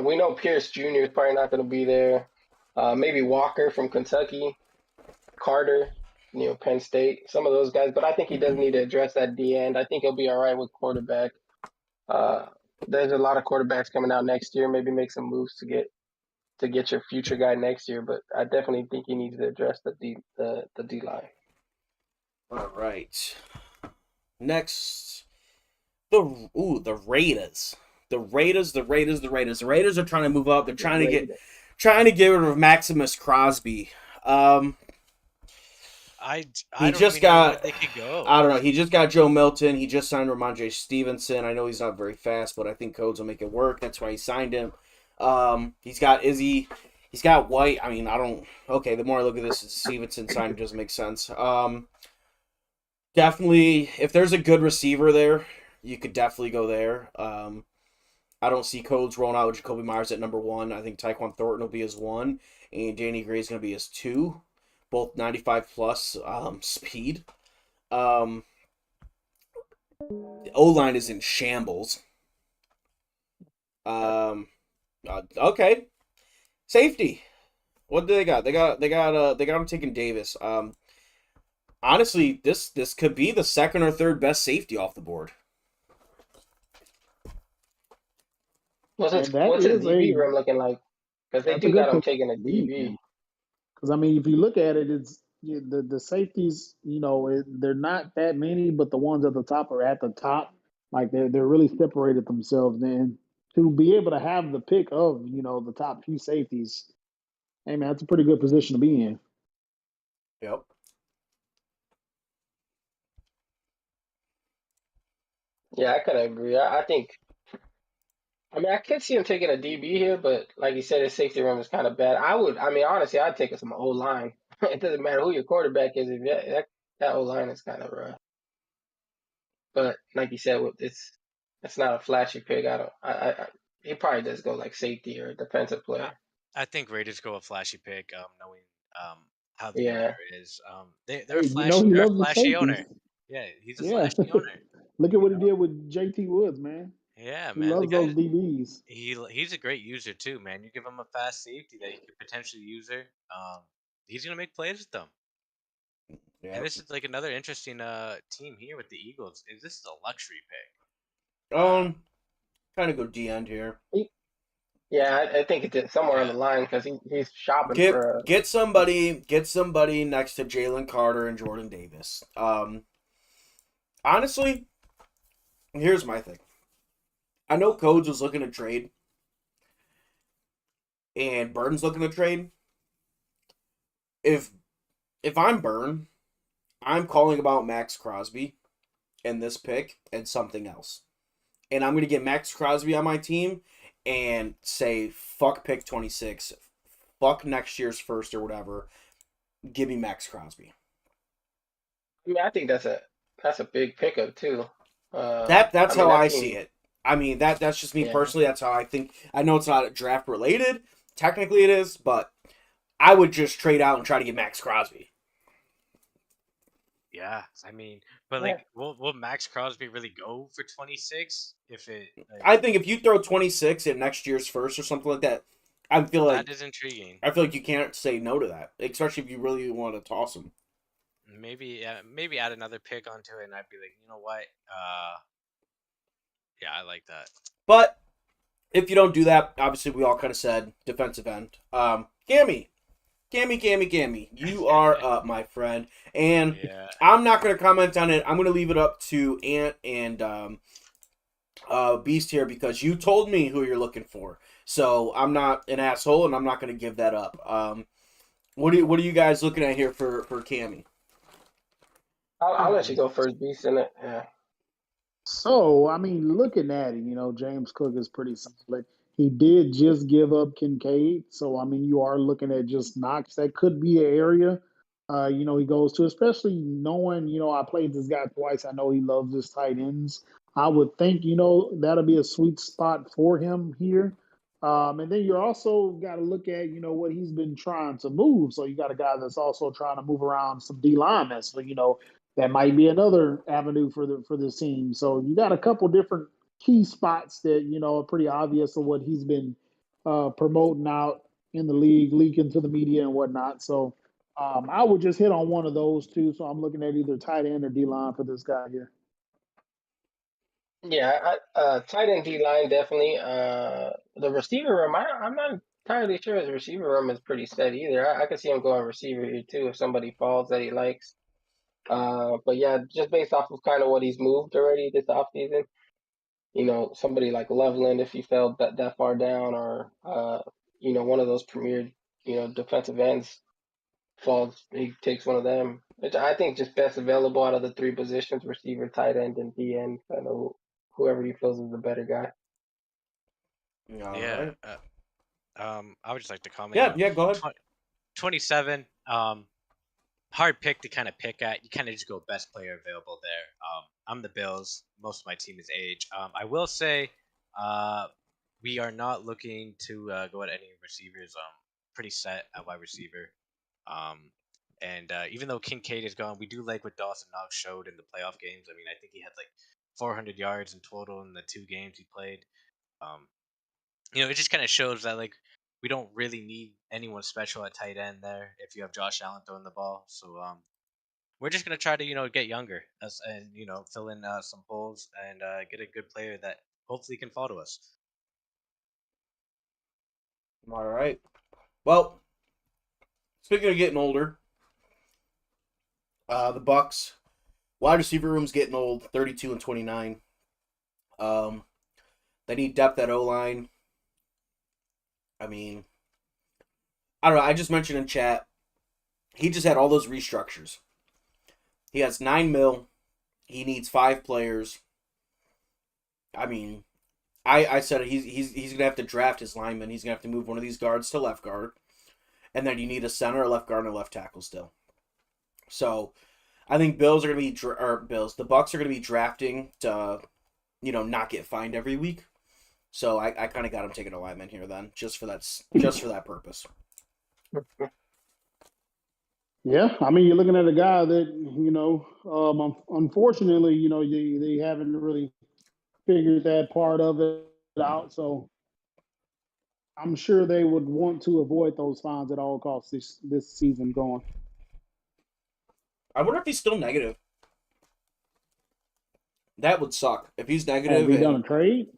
we know Pierce Jr. is probably not going to be there. Maybe Walker from Kentucky, Carter, Penn State, some of those guys. But I think he does need to address that D end. I think he'll be all right with quarterback. Uh, there's a lot of quarterbacks coming out next year. Maybe make some moves to get your future guy next year. But I definitely think he needs to address the D line. All right. Next, the Raiders. The Raiders. The Raiders are trying to move up. They're trying to Raiders. get rid of Maximus Crosby. I He don't just even know where got, they could go. I don't know. He just got Joe Milton. He just signed Ramondre Stevenson. I know he's not very fast, but I think Codes will make it work. That's why he signed him. He's got Izzy. He's got White. I mean, I don't. Okay, the more I look at this, Stevenson signing doesn't make sense. Definitely, if there's a good receiver there, you could definitely go there. I don't see Codes rolling out with Jacoby Myers at number 1. I think Tyquan Thornton will be his 1, and Danny Gray's going to be his 2. Both 95 plus speed. O line is in shambles. Okay, safety. What do they got? They got him taking Davis. Honestly, this could be the second or third best safety off the board. What's And that his is DB room looking like? Because they that's a do got good him position taking a to be DB. in. Because I mean, if you look at it, it's the safeties. They're not that many, but the ones at the top are at the top. Like they're really separated themselves. Then to be able to have the pick of the top few safeties, hey man, that's a pretty good position to be in. Yep. Yeah, I kind of agree. I think. I mean, I could see him taking a DB here, but like you said, his safety room is kind of bad. I mean, honestly, I'd take some O line. It doesn't matter who your quarterback is. If that O line is kind of rough. But like you said, it's not a flashy pick. He probably does go like safety or defensive I, player. I think Raiders go a flashy pick, knowing um how the owner Yeah, is. They're a Hey, flash he they're a loves the flashy owner. safeties. Yeah, he's a Yeah, flashy owner. look at You what he know? did with JT Woods, man. Yeah, He man. The loves guy those DBs. he's a great user too, man. You give him a fast safety that he could potentially use her. He's gonna make plays with them. And Yep. this is like another interesting team here with the Eagles. Is this is a luxury pick? Kind of go D end here. yeah. I think it's somewhere on Yeah. the line because he's shopping Get for. get somebody next to Jalen Carter and Jordan Davis. Honestly, here's my thing. I know Codes was looking to trade, and Burton's looking to trade. If I'm Burn, I'm calling about Max Crosby and this pick and something else, and I'm gonna get Max Crosby on my team and say fuck pick 26, fuck next year's first or whatever. Give me Max Crosby. I mean, I think that's a big pickup too. I That's mean, how that I team. see it. I mean that's just me Yeah, personally. That's how I think. I know it's not draft related. Technically it is, but I would just trade out and try to get Max Crosby. Yeah. I mean, but yeah. like will Max Crosby really go for 26 if it like I think if you throw 26 at next year's first or something like that, that is intriguing. I feel like you can't say no to that, especially if you really want to toss him. Maybe add another pick onto it and I'd be like, you know what? Yeah, I like that. But if you don't do that, obviously we all kind of said defensive end. Gammy, you are up, my friend, and Yeah. I'm not going to comment on it. I'm going to leave it up to Ant and Beast here because you told me who you're looking for. So I'm not an asshole, and I'm not going to give that up. What are you guys looking at here for Cammy? I'll let you go first, Beast, in it. Yeah. So, I mean, looking at it, James Cook is pretty solid. He did just give up Kincaid. So, I mean, you are looking at just Knox. That could be an area, he goes to, especially knowing, I played this guy twice. I know he loves his tight ends. I would think, that'll be a sweet spot for him here. And then you also got to look at, what he's been trying to move. So, you got a guy that's also trying to move around some D linemen. So, that might be another avenue for this team. So you got a couple different key spots that are pretty obvious of what he's been promoting out in the league, leaking to the media and whatnot. So I would just hit on one of those two. So I'm looking at either tight end or D line for this guy here. Yeah, tight end D line definitely. The receiver room, I'm not entirely sure his receiver room is pretty steady either. I could see him going receiver here too if somebody falls that he likes. But yeah, just based off of kind of what he's moved already this offseason, somebody like Loveland if he fell that far down, or one of those premier defensive ends falls, he takes one of them. Which I think just best available out of the three positions: receiver, tight end, and DN. Kind of whoever he feels is the better guy. All Yeah. right. I would just like to comment. Yeah, yeah. Go ahead. 27. Hard pick to kind of pick at. You kind of just go best player available there. I'm the Bills. Most of my team is age. I will say, we are not looking to go at any receivers. Pretty set at wide receiver. Um, and even though Kincaid is gone, we do like what Dawson Knox showed in the playoff games. I mean, I think he had like 400 yards in total in the 2 games he played. Um, it just kind of shows that like we don't really need anyone special at tight end there if you have Josh Allen throwing the ball. So we're just gonna try to get younger and fill in some holes and get a good player that hopefully can fall to us. All right. Well, speaking of getting older, the Bucks wide receiver room's getting old, 32 and 29. They need depth at O-line. I mean, I don't know. I just mentioned in chat, he just had all those restructures. He has $9 million. He needs 5 players. I mean, I said he's gonna have to draft his lineman. He's gonna have to move one of these guards to left guard, and then you need a center, a left guard, and a left tackle still. So, I think Bills are gonna be The Bucks are gonna be drafting to, not get fined every week. So I kind of got him taking a lineman here then, just for that purpose. Yeah, I mean, you're looking at a guy that unfortunately, they haven't really figured that part of it out. So I'm sure they would want to avoid those fines at all costs this season going. I wonder if he's still negative. That would suck if he's Have negative. they done a trade?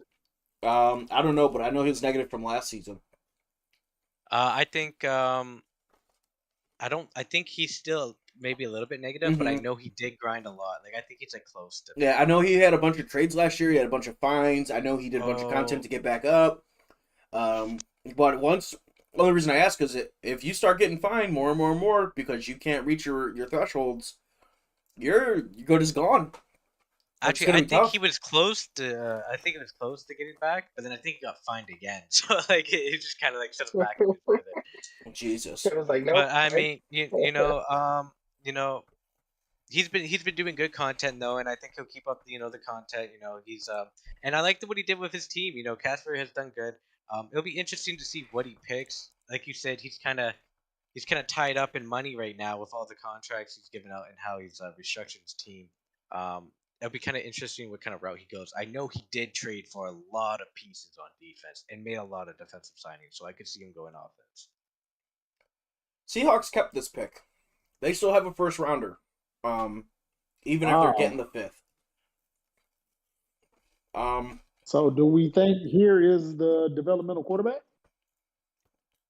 I don't know, but I know he was negative from last season. I think I think he's still maybe a little bit negative, but I know he did grind a lot. Like I think he's like close to. Yeah, I know he had a bunch of trades last year. He had a bunch of fines. I know he did a bunch of content to get back up. But only reason I ask is if you start getting fined more and more and more because you can't reach your thresholds, your good is gone. Actually, I think he was close to. I think it was close to getting back, but then I think he got fined again. So like it just kind of like set him back a bit further. Jesus. It was like no. But I mean, he's been doing good content though, and I think he'll keep up the content. He's and I liked what he did with his team. Casper has done good. It'll be interesting to see what he picks. Like you said, he's kind of tied up in money right now with all the contracts he's given out and how he's restructured his team. It'll be kind of interesting what kind of route he goes. I know he did trade for a lot of pieces on defense and made a lot of defensive signings, so I could see him going offense. Seahawks kept this pick. They still have a first rounder. Even if they're getting the 5th. So do we think here is the developmental quarterback?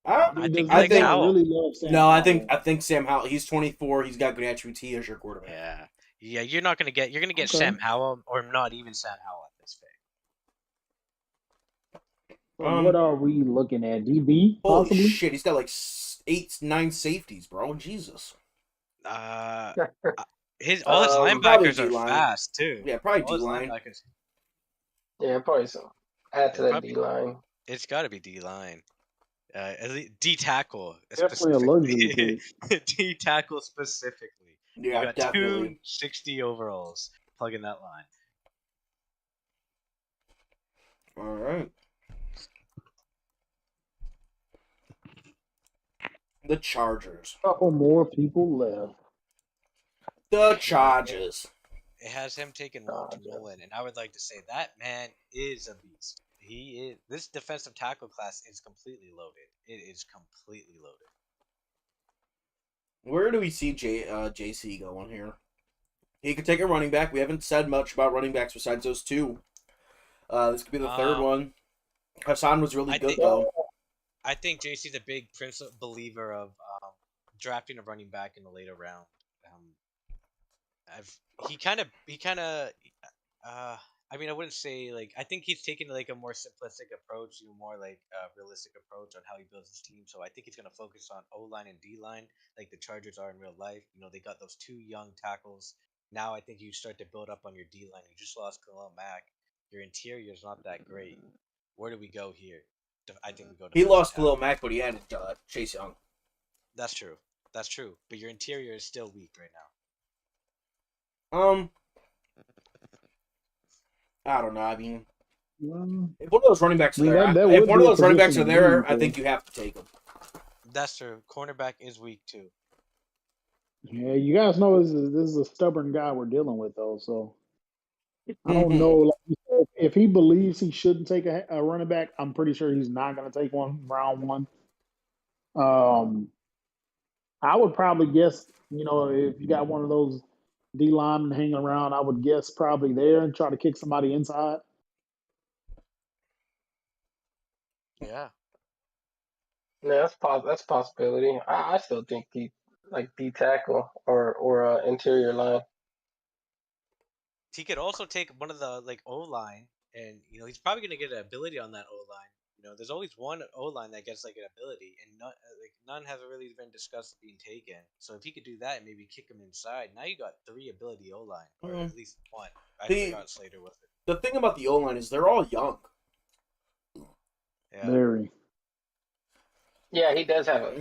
I think Howell. Really love Sam no, Howell. I think Sam Howell. He's 24. He's got good attributes. He is your quarterback. Yeah. You're gonna get Sam Howell or not even Sam Howell at this pick. What are we looking at? DB? Holy possibly? shit! He's got like 8-9 safeties, bro. Jesus. All his linebackers are fast too. Yeah, probably D-line. Yeah, probably so. Add to that D-line. It's got to be D-line. At least D tackle. Definitely a luxury pick. D tackle specifically. Yeah, you got definitely. 260 overalls. Plug in that line. All right. The Chargers. A couple more people left. The Chargers. It has him taking Walter Nolan, and I would like to say that man is a beast. He is. This defensive tackle class is completely loaded. It is completely loaded. Where do we see JC going here? He could take a running back. We haven't said much about running backs besides those 2. This could be the 3rd one. Hassan was really good though. I think JC's a big believer of drafting a running back in the later round. I mean, I wouldn't say like I think he's taking like a more simplistic approach, more like a realistic approach on how he builds his team. So I think he's gonna focus on O line and D line, like the Chargers are in real life. They got those two young tackles. Now I think you start to build up on your D line. You just lost Khalil Mack. Your interior is not that great. Where do we go here? I think we go He defensive lost Khalil tackle. Mack, but he added Chase Young. That's true. That's true. But your interior is still weak right now. I don't know. I mean, Well, if one of those running backs I are mean, there, that if would one be of a those running backs position are to there, move I for. think you have to take them. That's true. Cornerback is weak too. Yeah, you guys know this is a stubborn guy we're dealing with, though. So I don't know. Mhm. Like you said, if he believes he shouldn't take a running back, I'm pretty sure he's not going to take one round one. Um, I would probably guess, if you got one of those D linemen hanging around, I would guess probably there and try to kick somebody inside. Yeah. Yeah, that's a possibility. I still think he like D tackle or interior line. He could also take one of the like O line, and he's probably gonna get an ability on that O line. There's always one O line that gets like an ability, and none has really been discussed being taken. So if he could do that and maybe kick him inside, now you got three ability O line, or Mm. at least one. I the forgot Slater was it. the thing about the O line is they're all young. Yeah. Very. Yeah,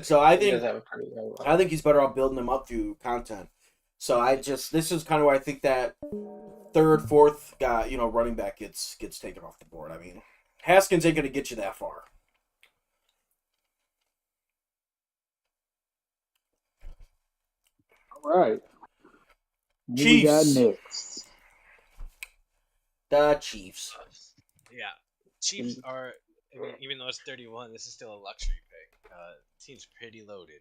So I he does think have a pretty young line. I think he's better off building them up through content. So this is kind of where I think that third, fourth guy, running back gets taken off the board. I mean, Haskins ain't gonna get you that far. All right. Who we got Chiefs. next? The Chiefs. Yeah. Chiefs are. I mean, even though it's 31, this is still a luxury pick. Team's pretty loaded.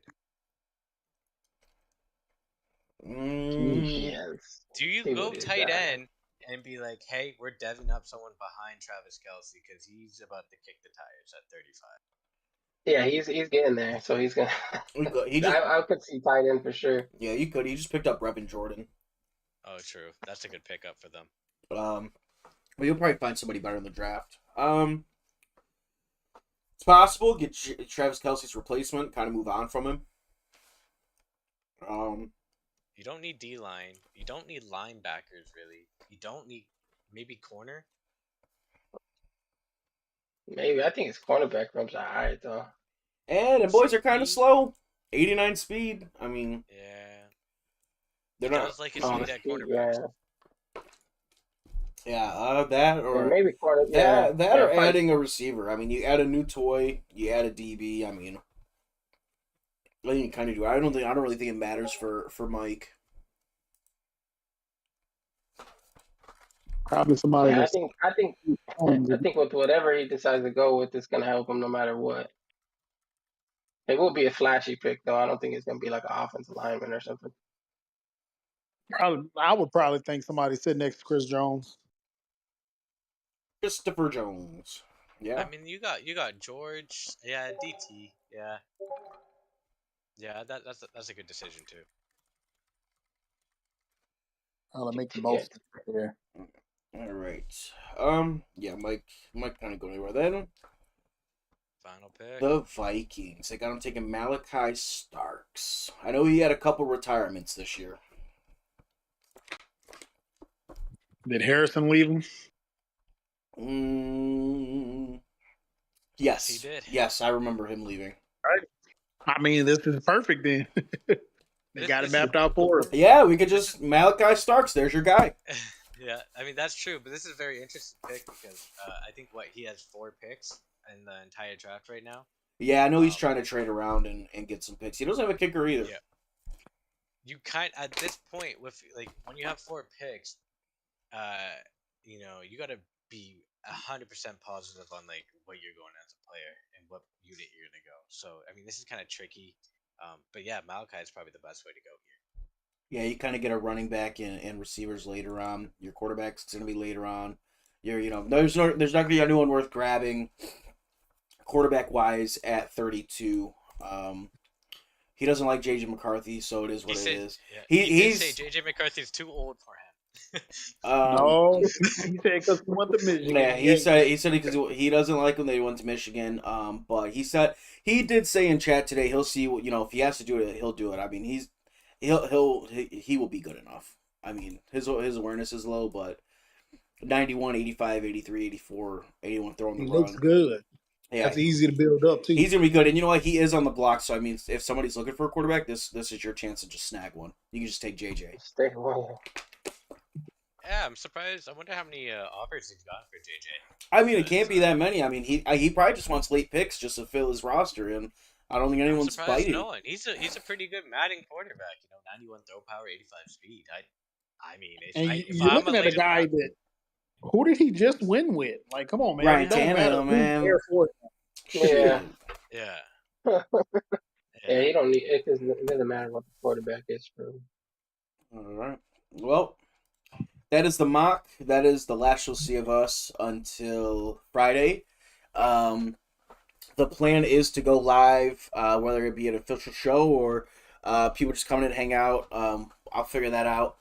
Yes. Do you See go what he's tight got. end and be like, hey, we're deving up someone behind Travis Kelsey because he's about to kick the tires at 35? Yeah, he's getting there, so he's gonna. He just I could see tight end for sure. yeah, you could. He just picked up Brevin Jordan. Oh, true. That's a good pickup for them. But you'll probably find somebody better in the draft. It's possible get Travis Kelsey's replacement, kind of move on from him. You don't need D line. You don't need linebackers really. You don't need maybe corner. Maybe I think his cornerback room's alright though. And the boys are kind of Safety? slow. 89 speed. I mean, Yeah. they're He not. does like his Oh, speed at yeah. cornerbacks. Yeah, that Yeah, or maybe corner. Yeah, that or probably. adding a receiver. I mean, you add a new toy, you add a DB. I mean, what you kind of do. I don't really think it matters for Mike. Probably somebody Yeah, that's I think with whatever he decides to go with, it's gonna help him no matter what. It will be a flashy pick though. I don't think it's gonna be like an offensive lineman or something. I would probably think somebody sitting next to Chris Jones. Christopher Jones. Yeah. I mean, you got George. Yeah, DT. Yeah. Yeah, that's a good decision too. I'll make the Yeah. most there. All right. Yeah, Mike kind of go anywhere then. Final pick. The Vikings. They got him taking Malachi Starks. I know he had a couple retirements this year. Did Harrison leave him? Yes. He did. Yes, I remember him leaving. I mean, this is perfect then. They got it mapped out for us. Yeah, we could just Malachi Starks. There's your guy. Yeah, I mean that's true, but this is a very interesting pick because I think he has 4 picks in the entire draft right now. Yeah, I know he's trying to trade around and get some picks. He doesn't have a kicker either. Yeah. You at this point with like when you have 4 picks, you got to be 100% positive on like what you're going as a player and what unit you're gonna go. So I mean this is kind of tricky, but yeah, Malachi is probably the best way to go here. Yeah, you kind of get a running back and receivers later on. Your quarterback's going to be later on. There's not going to be anyone worth grabbing quarterback wise at 32. He doesn't like JJ McCarthy, so it is what it is. Yeah, He did say JJ McCarthy's too old for him. No, he said because he went to Michigan. Yeah, he said because he doesn't like when they went to Michigan. But he did say in chat today he'll see if he has to do it, he'll do it. I mean, he will be good enough. I mean, his awareness is low, but 91, 85, 83, 84, 81 throwing the He looks run. good. Yeah, That's easy to build up too. he's gonna be good. And you know what? He is on the block. So I mean, if somebody's looking for a quarterback, this is your chance to just snag one. You can just take JJ. Stay away. Yeah, I'm surprised. I wonder how many offers he's got for JJ. I mean, it can't be that many. I mean, he probably just wants late picks just to fill his roster, and I don't think I'm anyone's surprised biting. no one. He's a pretty good Madden quarterback. 91 throw power, 85 speed. I mean, And you're looking at a guy that. Who did he just win with? Like, come on, man. Ryan It don't matter Tannehill, who's man. there for it. Yeah. Yeah. Yeah, you don't need it because it doesn't matter what the quarterback is for. All right. Well, that is the mock. That is the last you'll see of us until Friday. The plan is to go live, whether it be an official show or people just coming in and hang out. I'll figure that out.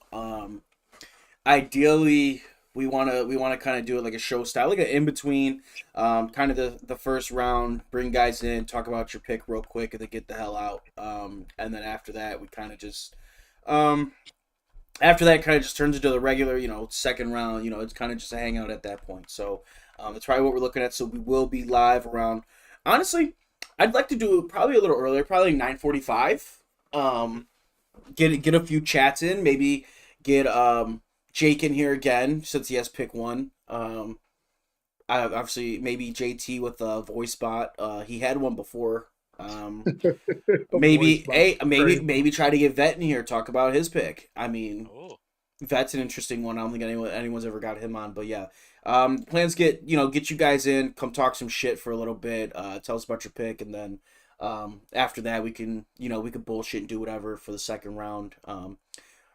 Ideally, we want to kind of do it like a show style, like an in between, kind of the first round. Bring guys in, talk about your pick real quick, and then get the hell out. And then after that, we kind of just after that, kind of just turns into the regular, second round. It's kind of just a hangout at that point. So that's probably what we're looking at. So we will be live around. Honestly, I'd like to do it probably a little earlier, probably 9:45. Get a few chats in, maybe get Jake in here again since he has pick one. Obviously maybe JT with a voice bot. He had one before. Maybe try to get Vet in here, talk about his pick. I mean, Vet's an interesting one. I don't think anyone's ever got him on, but yeah. Plans get you guys in, come talk some shit for a little bit, tell us about your pick, and then after that we can bullshit and do whatever for the second round.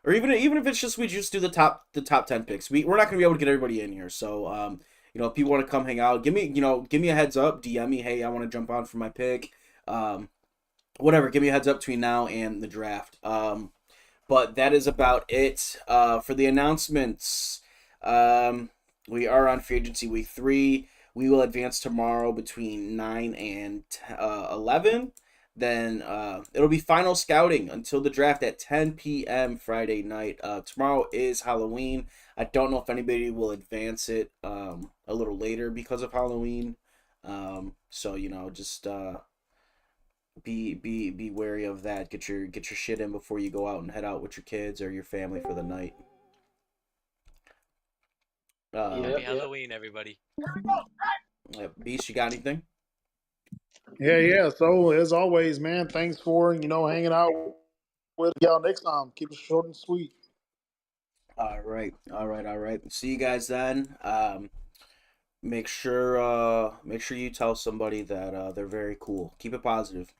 Or even if it's just we just do the top 10 picks. We're not gonna be able to get everybody in here, so if people want to come hang out, give me a heads up, DM me, hey, I want to jump on for my pick. Whatever, give me a heads up between now and the draft. But that is about it for the announcements. We are on free agency week 3. We will advance tomorrow between 9 and 11. Then it'll be final scouting until the draft at 10 p.m. Friday night. Tomorrow is Halloween. I don't know if anybody will advance it a little later because of Halloween. So just be wary of that. Get your shit in before you go out and head out with your kids or your family for the night. Happy Halloween, everybody. Beast, you got anything? Yeah. So as always, man, thanks for hanging out with y'all next time. Keep it short and sweet. All right. See you guys then. Make sure you tell somebody that they're very cool. Keep it positive.